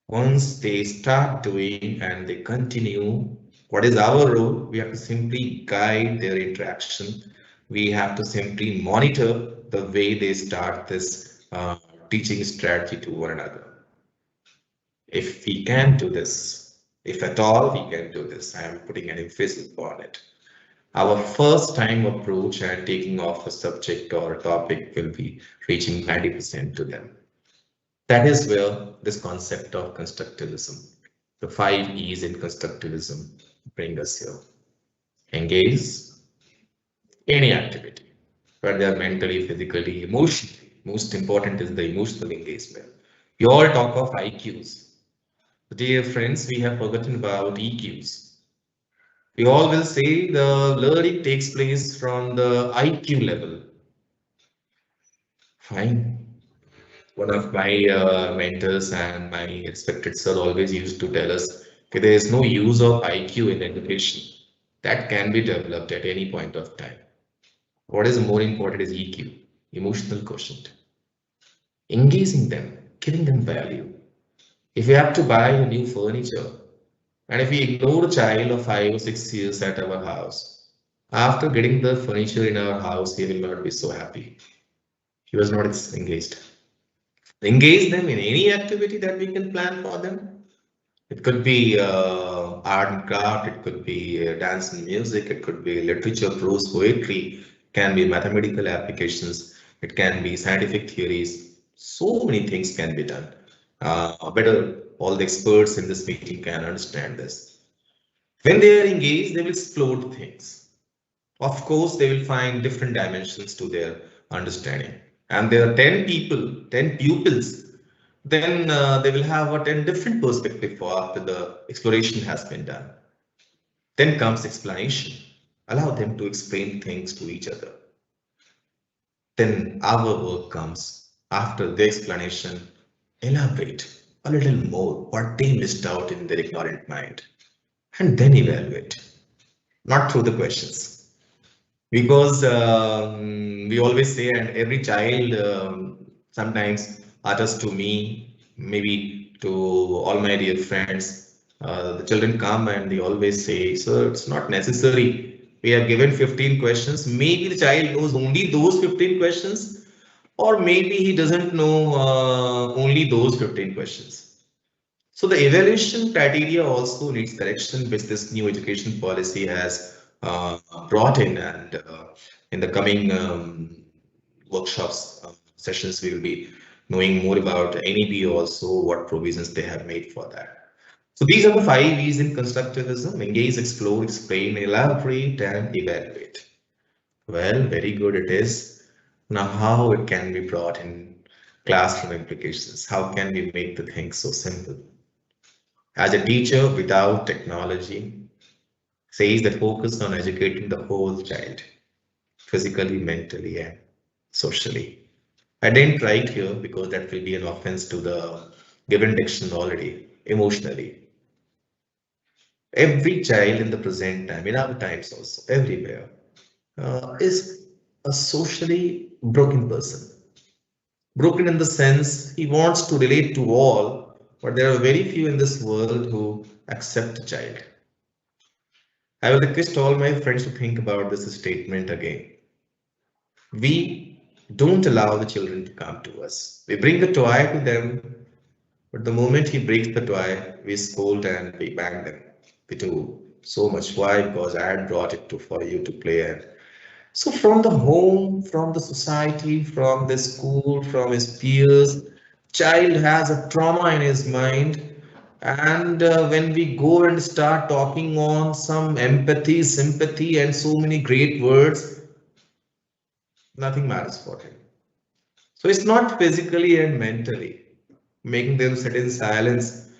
Once they start doing and they continue, what is our role? We have to simply guide their interaction. We have to simply monitor the way they start this teaching strategy to one another. If we can do this, if at all we can do this, I am putting an emphasis on it. Our first time approach and taking off a subject or a topic will be reaching 90% to them. That is where this concept of constructivism, the 5 E's in constructivism, bring us here. Engage any activity, whether mentally, physically, emotionally. Most important is the emotional engagement. We all talk of IQs. Dear friends, we have forgotten about EQs. We all will say the learning takes place from the IQ level. Fine. One of my mentors and my respected sir always used to tell us that there is no use of IQ in education. That can be developed at any point of time. What is more important is EQ, emotional quotient. Engaging them, giving them value. If we have to buy a new furniture, and if we ignore a child of 5 or 6 years at our house, after getting the furniture in our house, he will not be so happy. He was not engaged. Engage them in any activity that we can plan for them. It could be art and craft, it could be dance and music, it could be literature, prose, poetry, can be mathematical applications, it can be scientific theories. So many things can be done. Better all the experts in this meeting can understand this. When they are engaged, they will explore things. Of course, they will find different dimensions to their understanding. And there are 10 people, 10 pupils, then they will have a 10 different perspective for after the exploration has been done. Then comes explanation. Allow them to explain things to each other. Then our work comes after the explanation, elaborate a little more what they missed out in their ignorant mind, and then evaluate, not through the questions. Because we always say, and every child sometimes utters to me, maybe to all my dear friends, the children come and they always say, sir, it's not necessary. We have given 15 questions. Maybe the child knows only those 15 questions, or maybe he doesn't know only those 15 questions. So the evaluation criteria also needs correction, which this new education policy has brought in, and in the coming workshops sessions we will be knowing more about NEP also, what provisions they have made for that. So these are the 5 E's in constructivism: engage, explore, explain, elaborate, and evaluate. Well, very good it is. Now how it can be brought in classroom implications? How can we make the things so simple? As a teacher without technology says that focus on educating the whole child, physically, mentally, and socially. I didn't write here because that will be an offense to the given diction already, emotionally. Every child in the present time, in our times also, everywhere, is a socially broken person. Broken in the sense he wants to relate to all, but there are very few in this world who accept a child. I will request all my friends to think about this statement again. We don't allow the children to come to us. We bring the toy to them, but the moment he breaks the toy, we scold and we bang them. We do so much. Why? Because I had brought it to for you to play. And so from the home, from the society, from the school, from his peers, child has a trauma in his mind. And when we go and start talking on some empathy, sympathy, and so many great words, nothing matters for him. So it's not physically and mentally making them sit in silence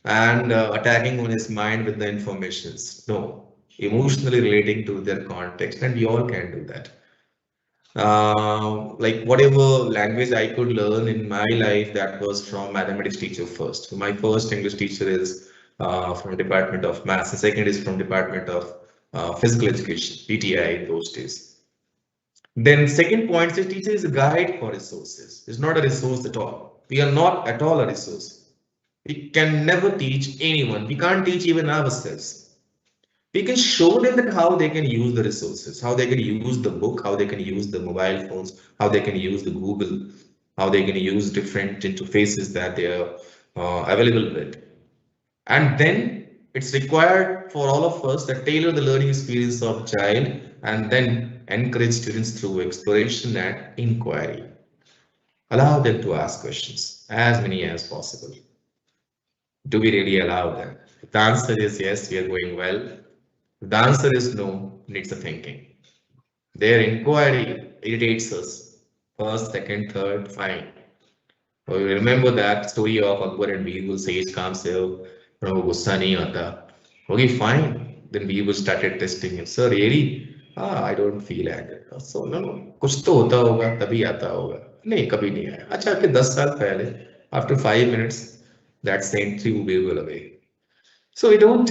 and attacking on his mind with the informations. No, emotionally relating to their context, and we all can do that. Like whatever language I could learn in my life, that was from mathematics teacher first. So my first English teacher is from Department of Maths, and second is from Department of Physical Education, PTI in those days. Then second point, the teacher is a guide for resources. It's not a resource at all. We are not at all a resource. We can never teach anyone. We can't teach even ourselves. We can show them that how they can use the resources, how they can use the book, how they can use the mobile phones, how they can use the Google, how they can use different interfaces that they are available with. And then it's required for all of us that tailor the learning experience of child and then encourage students through exploration and inquiry. Allow them to ask questions, as many as possible. Do we really allow them? If the answer is yes, we are going well. If the answer is no, needs a thinking. Their inquiry irritates us. First, second, third, fine. So you remember that story of Akbar and Birbal says काम से गुस्सा नहीं आता. Okay, fine. Then Birbal started testing him. Sir, really? I don't feel anger. So no, कुछ तो होता होगा तभी आता होगा. नहीं, कभी नहीं आया. अच्छा, फिर 10 साल पहले, after 5 minutes, that saint threw Birbal away. So we don't.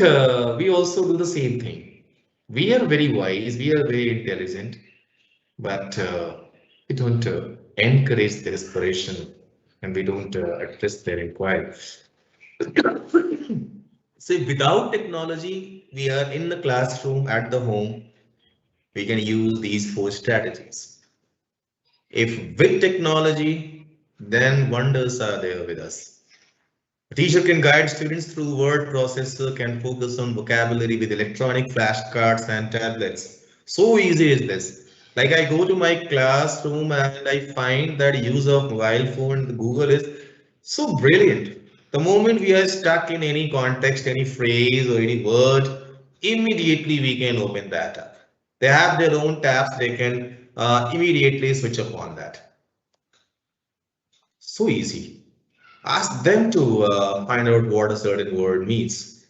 We also do the same thing. We are very wise. We are very intelligent, but we don't encourage their exploration, and we don't address their inquiry. So without technology, we are in the classroom, at the home, we can use these four strategies. If with technology, then wonders are there with us. A teacher can guide students through word processor, can focus on vocabulary with electronic flashcards and tablets. So easy is this. Like I go to my classroom and I find that use of mobile phone, Google is so brilliant. The moment we are stuck in any context, any phrase or any word, immediately we can open that up. They have their own tabs, they can immediately switch upon that. So easy. Ask them to find out what a certain word means.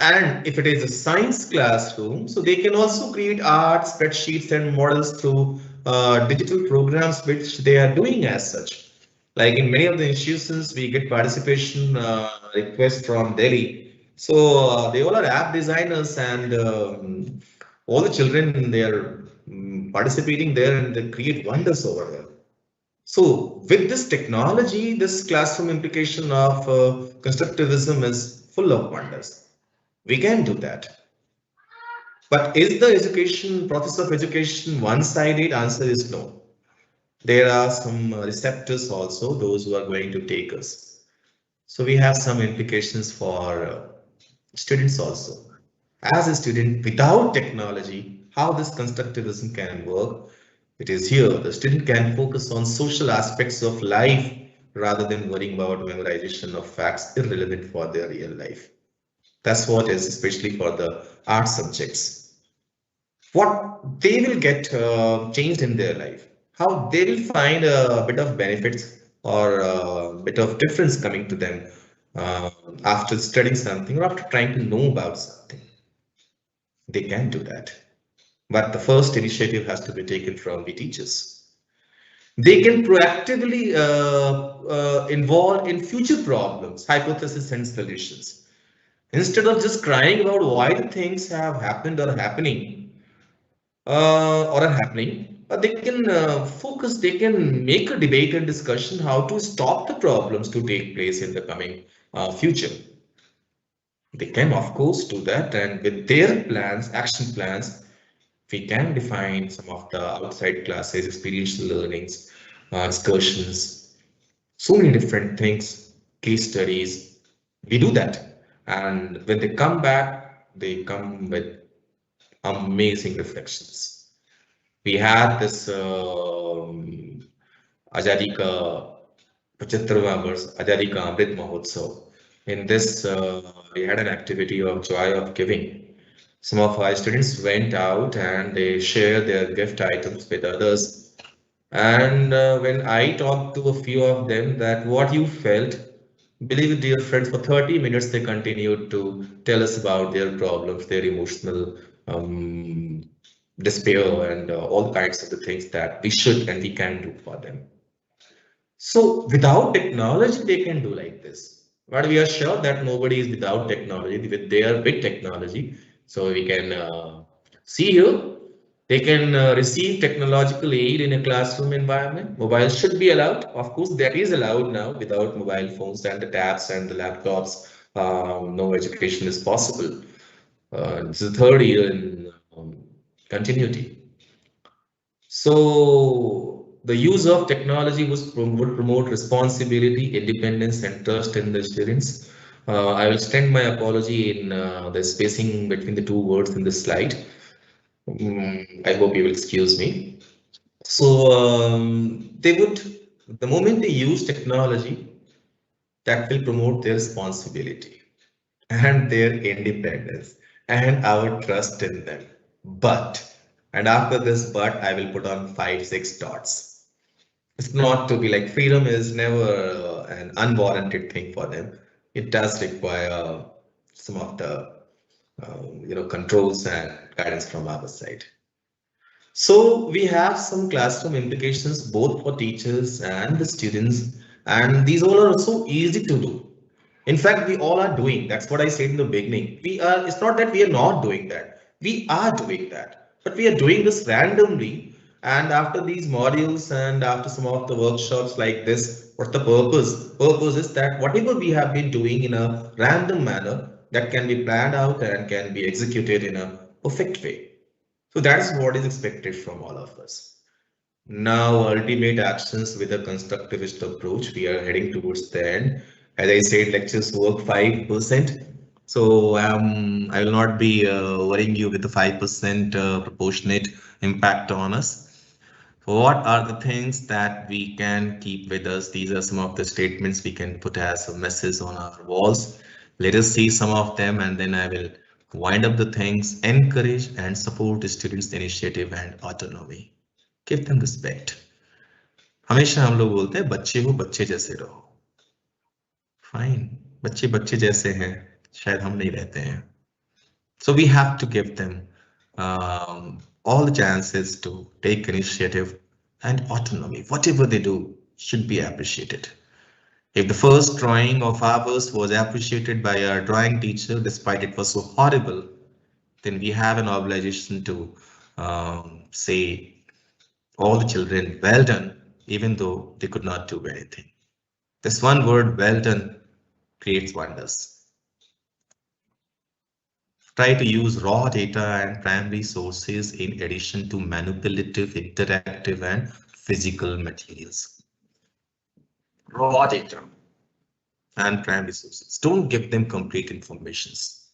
And if it is a science classroom, so they can also create art, spreadsheets and models through digital programs which they are doing as such. Like in many of the institutions, we get participation requests from Delhi. So they all are app designers and all the children, they are participating there and they create wonders over there. So with this technology, this classroom implication of constructivism is full of wonders. We can do that. But is the education process of education one-sided? Answer is no. There are some receptors also, those who are going to take us. So we have some implications for students also. As a student, without technology, how this constructivism can work? It is here. The student can focus on social aspects of life rather than worrying about memorization of facts irrelevant for their real life. That's what is especially for the art subjects. What they will get changed in their life, how they will find a bit of benefits or a bit of difference coming to them after studying something or after trying to know about something. They can do that. But the first initiative has to be taken from the teachers. They can proactively involve in future problems, hypotheses and solutions. Instead of just crying about why the things have happened or happening, they can focus, they can make a debate and discussion how to stop the problems to take place in the coming future. They can, of course, do that, and with their plans, action plans, we can define some of the outside classes, experiential learnings, excursions, so many different things, case studies. We do that, and when they come back, they come with amazing reflections. We had this Azadi Ka 75वां वर्ष आजादी का Amrit Mahotsav. In this, we had an activity of joy of giving. Some of our students went out and they shared their gift items with others. And when I talked to a few of them that what you felt, believe it, dear friends, for 30 minutes they continued to tell us about their problems, their emotional despair, and all kinds of the things that we should and we can do for them. So without technology, they can do like this. But we are sure that nobody is without technology. They are with technology. So we can see here, they can receive technological aid in a classroom environment. Mobile should be allowed. Of course, that is allowed now. Without mobile phones and the tabs and the laptops, no education is possible. This is the third year in continuity. So the use of technology would promote responsibility, independence, and trust in the students. I will extend my apology in the spacing between the two words in this slide. I hope you will excuse me. So they would, the moment they use technology, that will promote their responsibility and their independence and our trust in them. But, and after this but, I will put on 5, 6 dots. It's not to be like freedom is never an unwarranted thing for them. It does require some of the controls and guidance from our side. So we have some classroom implications both for teachers and the students, and these all are so easy to do. In fact, we all are doing. That's what I said in the beginning. We are. It's not that we are not doing that. We are doing that, but we are doing this randomly. And after these modules and after some of the workshops like this, what's the purpose? Purpose is that whatever we have been doing in a random manner, that can be planned out and can be executed in a perfect way. So that's what is expected from all of us. Now, ultimate actions with a constructivist approach. We are heading towards the end. As I said, lectures work 5%. So I will not be worrying you with the 5% proportionate impact on us. What are the things that we can keep with us? These are some of the statements we can put as a message on our walls. Let us see some of them and then I will wind up the things. Encourage and support students' initiative and autonomy. Give them respect. हमेशा हम लोग बोलते हैं बच्चे हो बच्चे जैसे रहो. Fine, बच्चे बच्चे जैसे हैं, शायद हम नहीं रहते हैं. So we have to give them all the chances to take initiative and autonomy. Whatever they do should be appreciated. If the first drawing of ours was appreciated by our drawing teacher, despite it was so horrible, then we have an obligation to say all the children, well done, even though they could not do anything. This one word, well done, creates wonders. Try to use raw data and primary sources in addition to manipulative, interactive, and physical materials. Raw data and primary sources. Don't give them complete informations.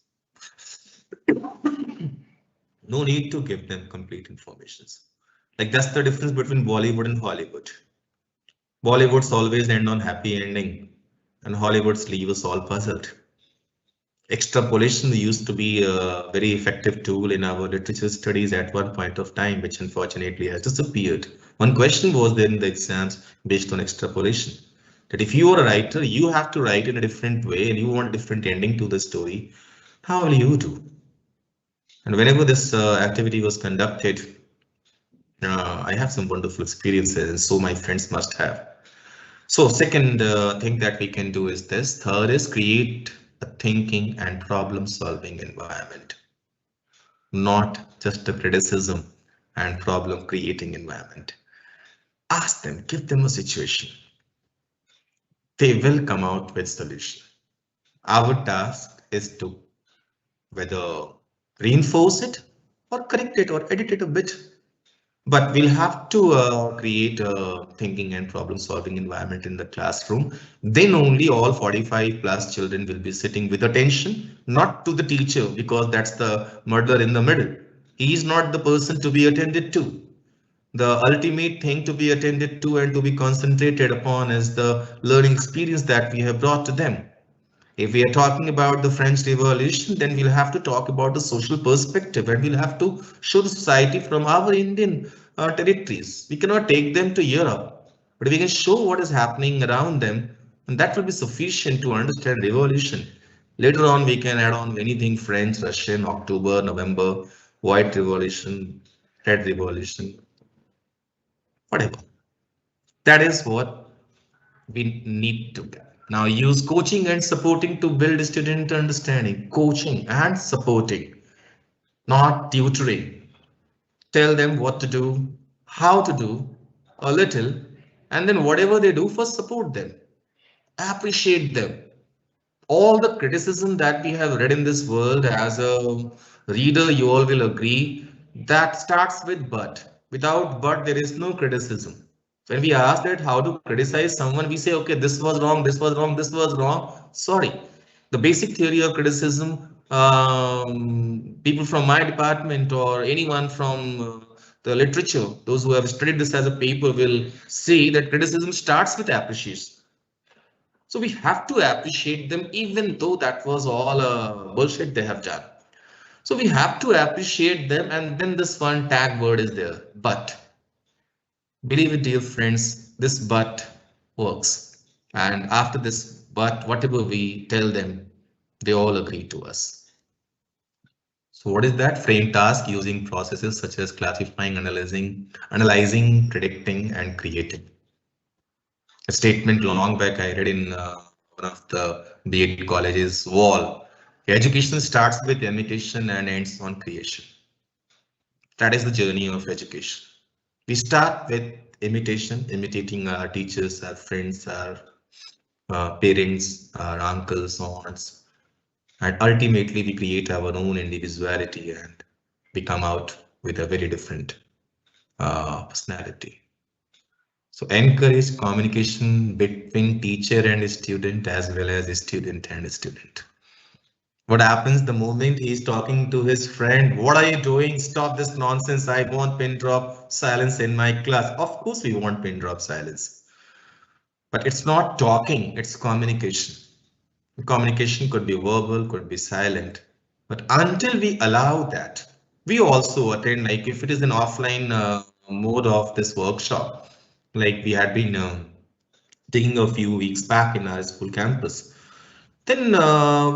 No need to give them complete informations. Like that's the difference between Bollywood and Hollywood. Bollywoods always end on happy ending, and Hollywoods leave us all puzzled. Extrapolation used to be a very effective tool in our literature studies at one point of time, which unfortunately has disappeared. One question was there in the exams based on extrapolation, that if you are a writer, you have to write in a different way and you want a different ending to the story. How will you do? And whenever this activity was conducted, I have some wonderful experiences, and so my friends must have. So second thing that we can do is this. Third is create a thinking and problem solving environment. Not just a criticism, and problem creating environment. Ask them, give them a situation. They will come out with solution. Our task is to whether reinforce it or correct it or edit it a bit. But we'll have to create a thinking and problem solving environment in the classroom. Then only all 45 plus children will be sitting with attention, not to the teacher, because that's the murderer in the middle. He is not the person to be attended to. The ultimate thing to be attended to and to be concentrated upon is the learning experience that we have brought to them. If we are talking about the French Revolution, then we'll have to talk about the social perspective and we'll have to show the society from our Indian territories. We cannot take them to Europe, but we can show what is happening around them, and that will be sufficient to understand revolution. Later on, we can add on anything French, Russian, October, November, White Revolution, Red Revolution, whatever. That is what we need to get. Now use coaching and supporting to build student understanding. Coaching and supporting, not tutoring. Tell them what to do, how to do, a little, and then whatever they do, first support them. Appreciate them. All the criticism that we have read in this world, as a reader, you all will agree, that starts with but. Without but, there is no criticism. When we ask that how to criticize someone, we say, okay, this was wrong, this was wrong, this was wrong. Sorry. The basic theory of criticism, people from my department or anyone from the literature, those who have studied this as a paper will say that criticism starts with appreciation. So we have to appreciate them, even though that was all bullshit they have done. So we have to appreciate them, and then this one tag word is there, but. Believe it, dear friends, this but works. And after this but, whatever we tell them, they all agree to us. So what is that? Frame task using processes such as classifying, analyzing, predicting, and creating. A statement long back I read in one of the B.Ed colleges wall. Education starts with imitation and ends on creation. That is the journey of education. We start with imitation, imitating our teachers, our friends, our parents, our uncles, aunts, and ultimately we create our own individuality and we come out with a very different personality. So encourage communication between teacher and student as well as student and student. What happens the moment he's talking to his friend? What are you doing? Stop this nonsense. I want pin drop silence in my class. Of course, we want pin drop silence. But it's not talking, it's communication. Communication could be verbal, could be silent. But until we allow that, we also attend, like if it is an offline mode of this workshop, like we had been taking a few weeks back in our school campus, then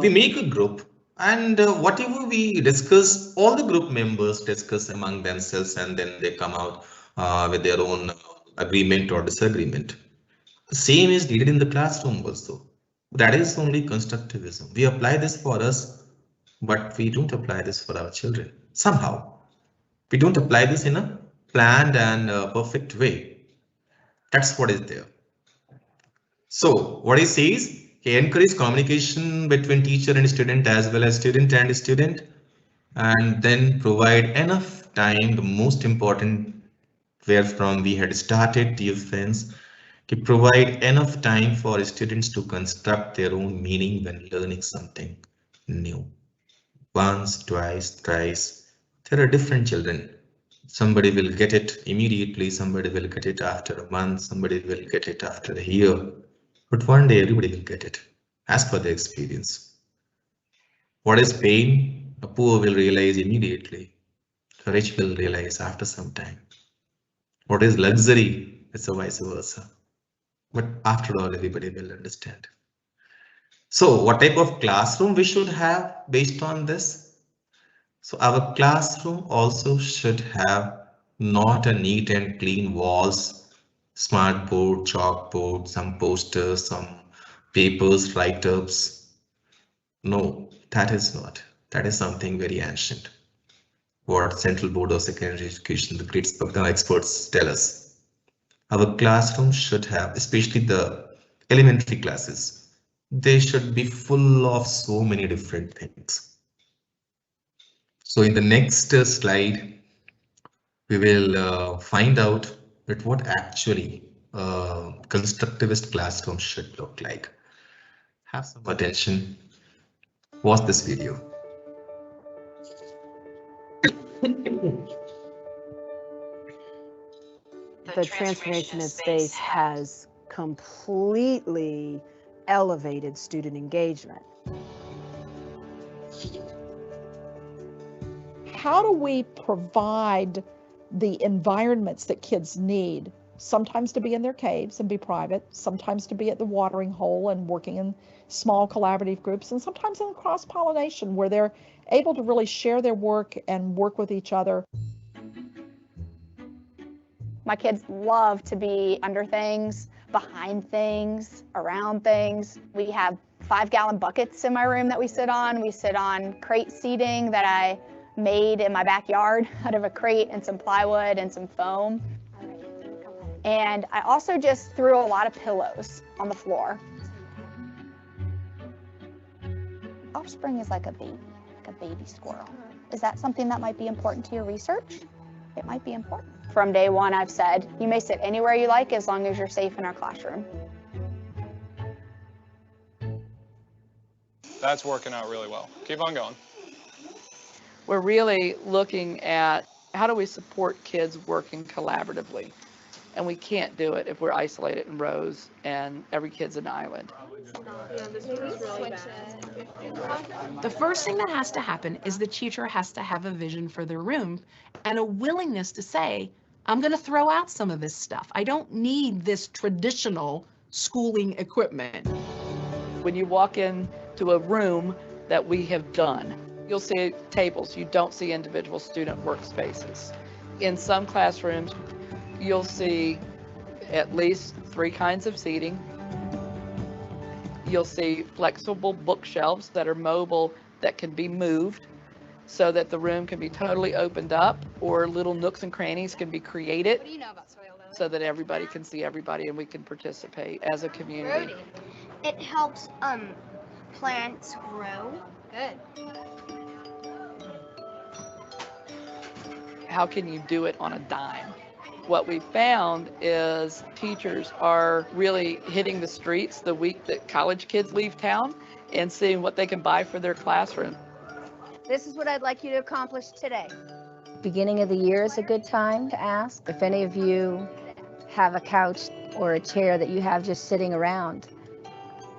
we make a group and whatever we discuss, all the group members discuss among themselves and then they come out with their own agreement or disagreement. The same is needed in the classroom also. That is only constructivism. We apply this for us, but we don't apply this for our children. Somehow, we don't apply this in a planned and perfect way. That's what is there. So what he says, he encourages communication between teacher and student as well as student and student, and then provide enough time, the most important where from we had started, dear friends, to provide enough time for students to construct their own meaning when learning something new. Once, twice, thrice, there are different children. Somebody will get it immediately, somebody will get it after a month, somebody will get it after a year. But one day everybody will get it as per their experience. What is pain? A poor will realize immediately. A rich will realize after some time. What is luxury? It's a vice versa. But after all, everybody will understand. So what type of classroom we should have based on this? So our classroom also should have not a neat and clean walls, smart board, chalkboard, some posters, some papers, write-ups. No, that is not. That is something very ancient. what Central Board of Secondary Education, the great experts tell us. Our classroom should have, especially the elementary classes, they should be full of so many different things. So in the next slide, we will find out that what actually constructivist classroom should look like. Have some attention. Watch this video. The transformation of space has completely elevated student engagement. How do we provide the environments that kids need? Sometimes to be in their caves and be private, sometimes to be at the watering hole and working in small collaborative groups, and sometimes in cross-pollination where they're able to really share their work and work with each other. My kids love to be under things, behind things, around things. We have 5-gallon buckets in my room that we sit on. We sit on crate seating that I made in my backyard out of a crate and some plywood and some foam. And I also just threw a lot of pillows on the floor. Offspring is like a baby squirrel. Is that something that might be important to your research? It might be important. From day one, I've said, you may sit anywhere you like as long as you're safe in our classroom. That's working out really well. Keep on going. We're really looking at how do we support kids working collaboratively? And we can't do it if we're isolated in rows and every kid's an island. The first thing that has to happen is the teacher has to have a vision for their room and a willingness to say, I'm going to throw out some of this stuff. I don't need this traditional schooling equipment. When you walk into a room that we have done, you'll see tables. You don't see individual student workspaces. In some classrooms, you'll see at least 3 kinds of seating. You'll see flexible bookshelves that are mobile that can be moved so that the room can be totally opened up, or little nooks and crannies can be created so that everybody can see everybody and we can participate as a community. It helps plants grow. Good. How can you do it on a dime? What we found is teachers are really hitting the streets the week that college kids leave town and seeing what they can buy for their classroom. This is what I'd like you to accomplish today. Beginning of the year is a good time to ask if any of you have a couch or a chair that you have just sitting around.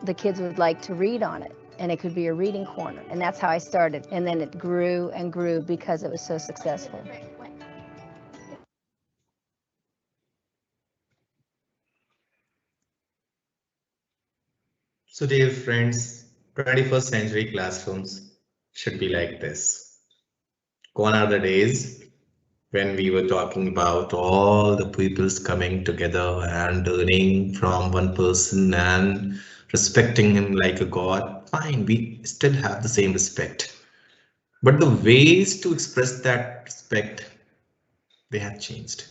The kids would like to read on it, and it could be a reading corner. And that's how I started. And then it grew and grew because it was so successful. So dear friends, 21st century classrooms should be like this. Gone are the days when we were talking about all the pupils coming together and learning from one person and respecting him like a god. Fine, we still have the same respect. But the ways to express that respect, they have changed.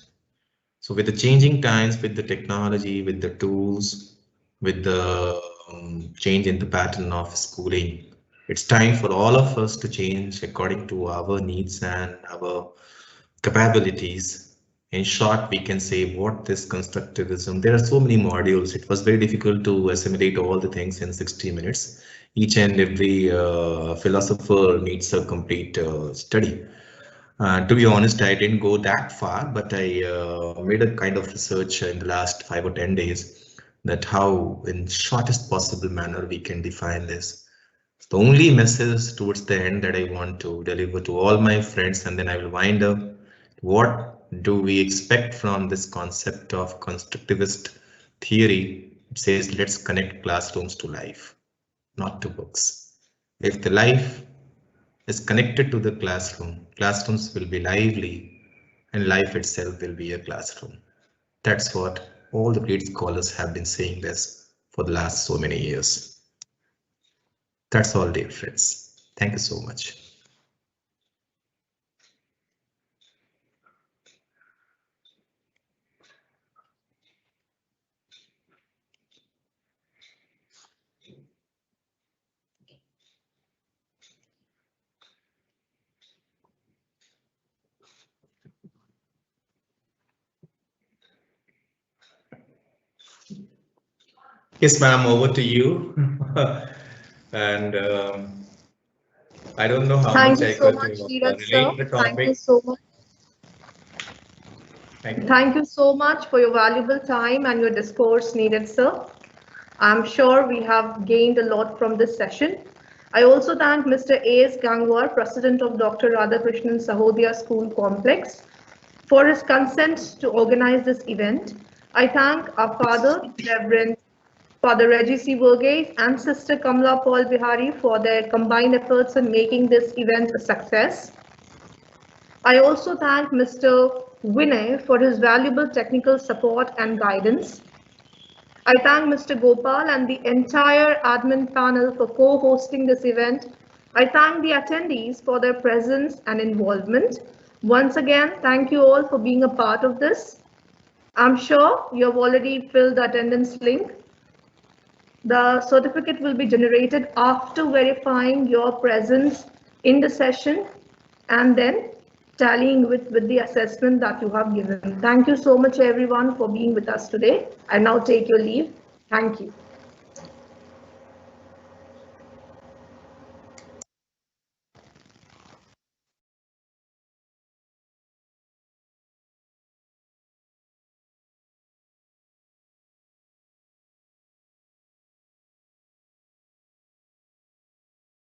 So with the changing times, with the technology, with the tools, with the change in the pattern of schooling, it's time for all of us to change according to our needs and our capabilities. In short, we can say what is constructivism. There are so many modules. It was very difficult to assimilate all the things in 60 minutes. Each and every philosopher needs a complete study. To be honest, I didn't go that far, but I made a kind of research in the last 5 or 10 days that how in shortest possible manner we can define this. The only message towards the end that I want to deliver to all my friends, and then I will wind up. What do we expect from this concept of constructivist theory? It says, let's connect classrooms to life, not to books. If the life is connected to the classroom, classrooms will be lively and life itself will be a classroom. That's what all the great scholars have been saying this for the last so many years. That's all, dear friends. Thank you so much. Yes, ma'am, over to you. And I don't know how Thank much you I so could much, Neeraj, sir. relate the Thank you topic. so much. Thank you. Thank you so much for your valuable time and your discourse, Neeraj, sir. I'm sure we have gained a lot from this session. I also thank Mr. A.S. Gangwar, President of Dr. Radhakrishnan Sahodaya School Complex, for his consent to organize this event. I thank our father, Reverend Father Reggie C. Verghese and Sister Kamla Paul Bihari for their combined efforts in making this event a success. I also thank Mr. Vinay for his valuable technical support and guidance. I thank Mr. Gopal and the entire admin panel for co-hosting this event. I thank the attendees for their presence and involvement. Once again, thank you all for being a part of this. I'm sure you have already filled the attendance link. The certificate will be generated after verifying your presence in the session and then tallying with the assessment that you have given. Thank you so much, everyone, for being with us today. I now take your leave. Thank you.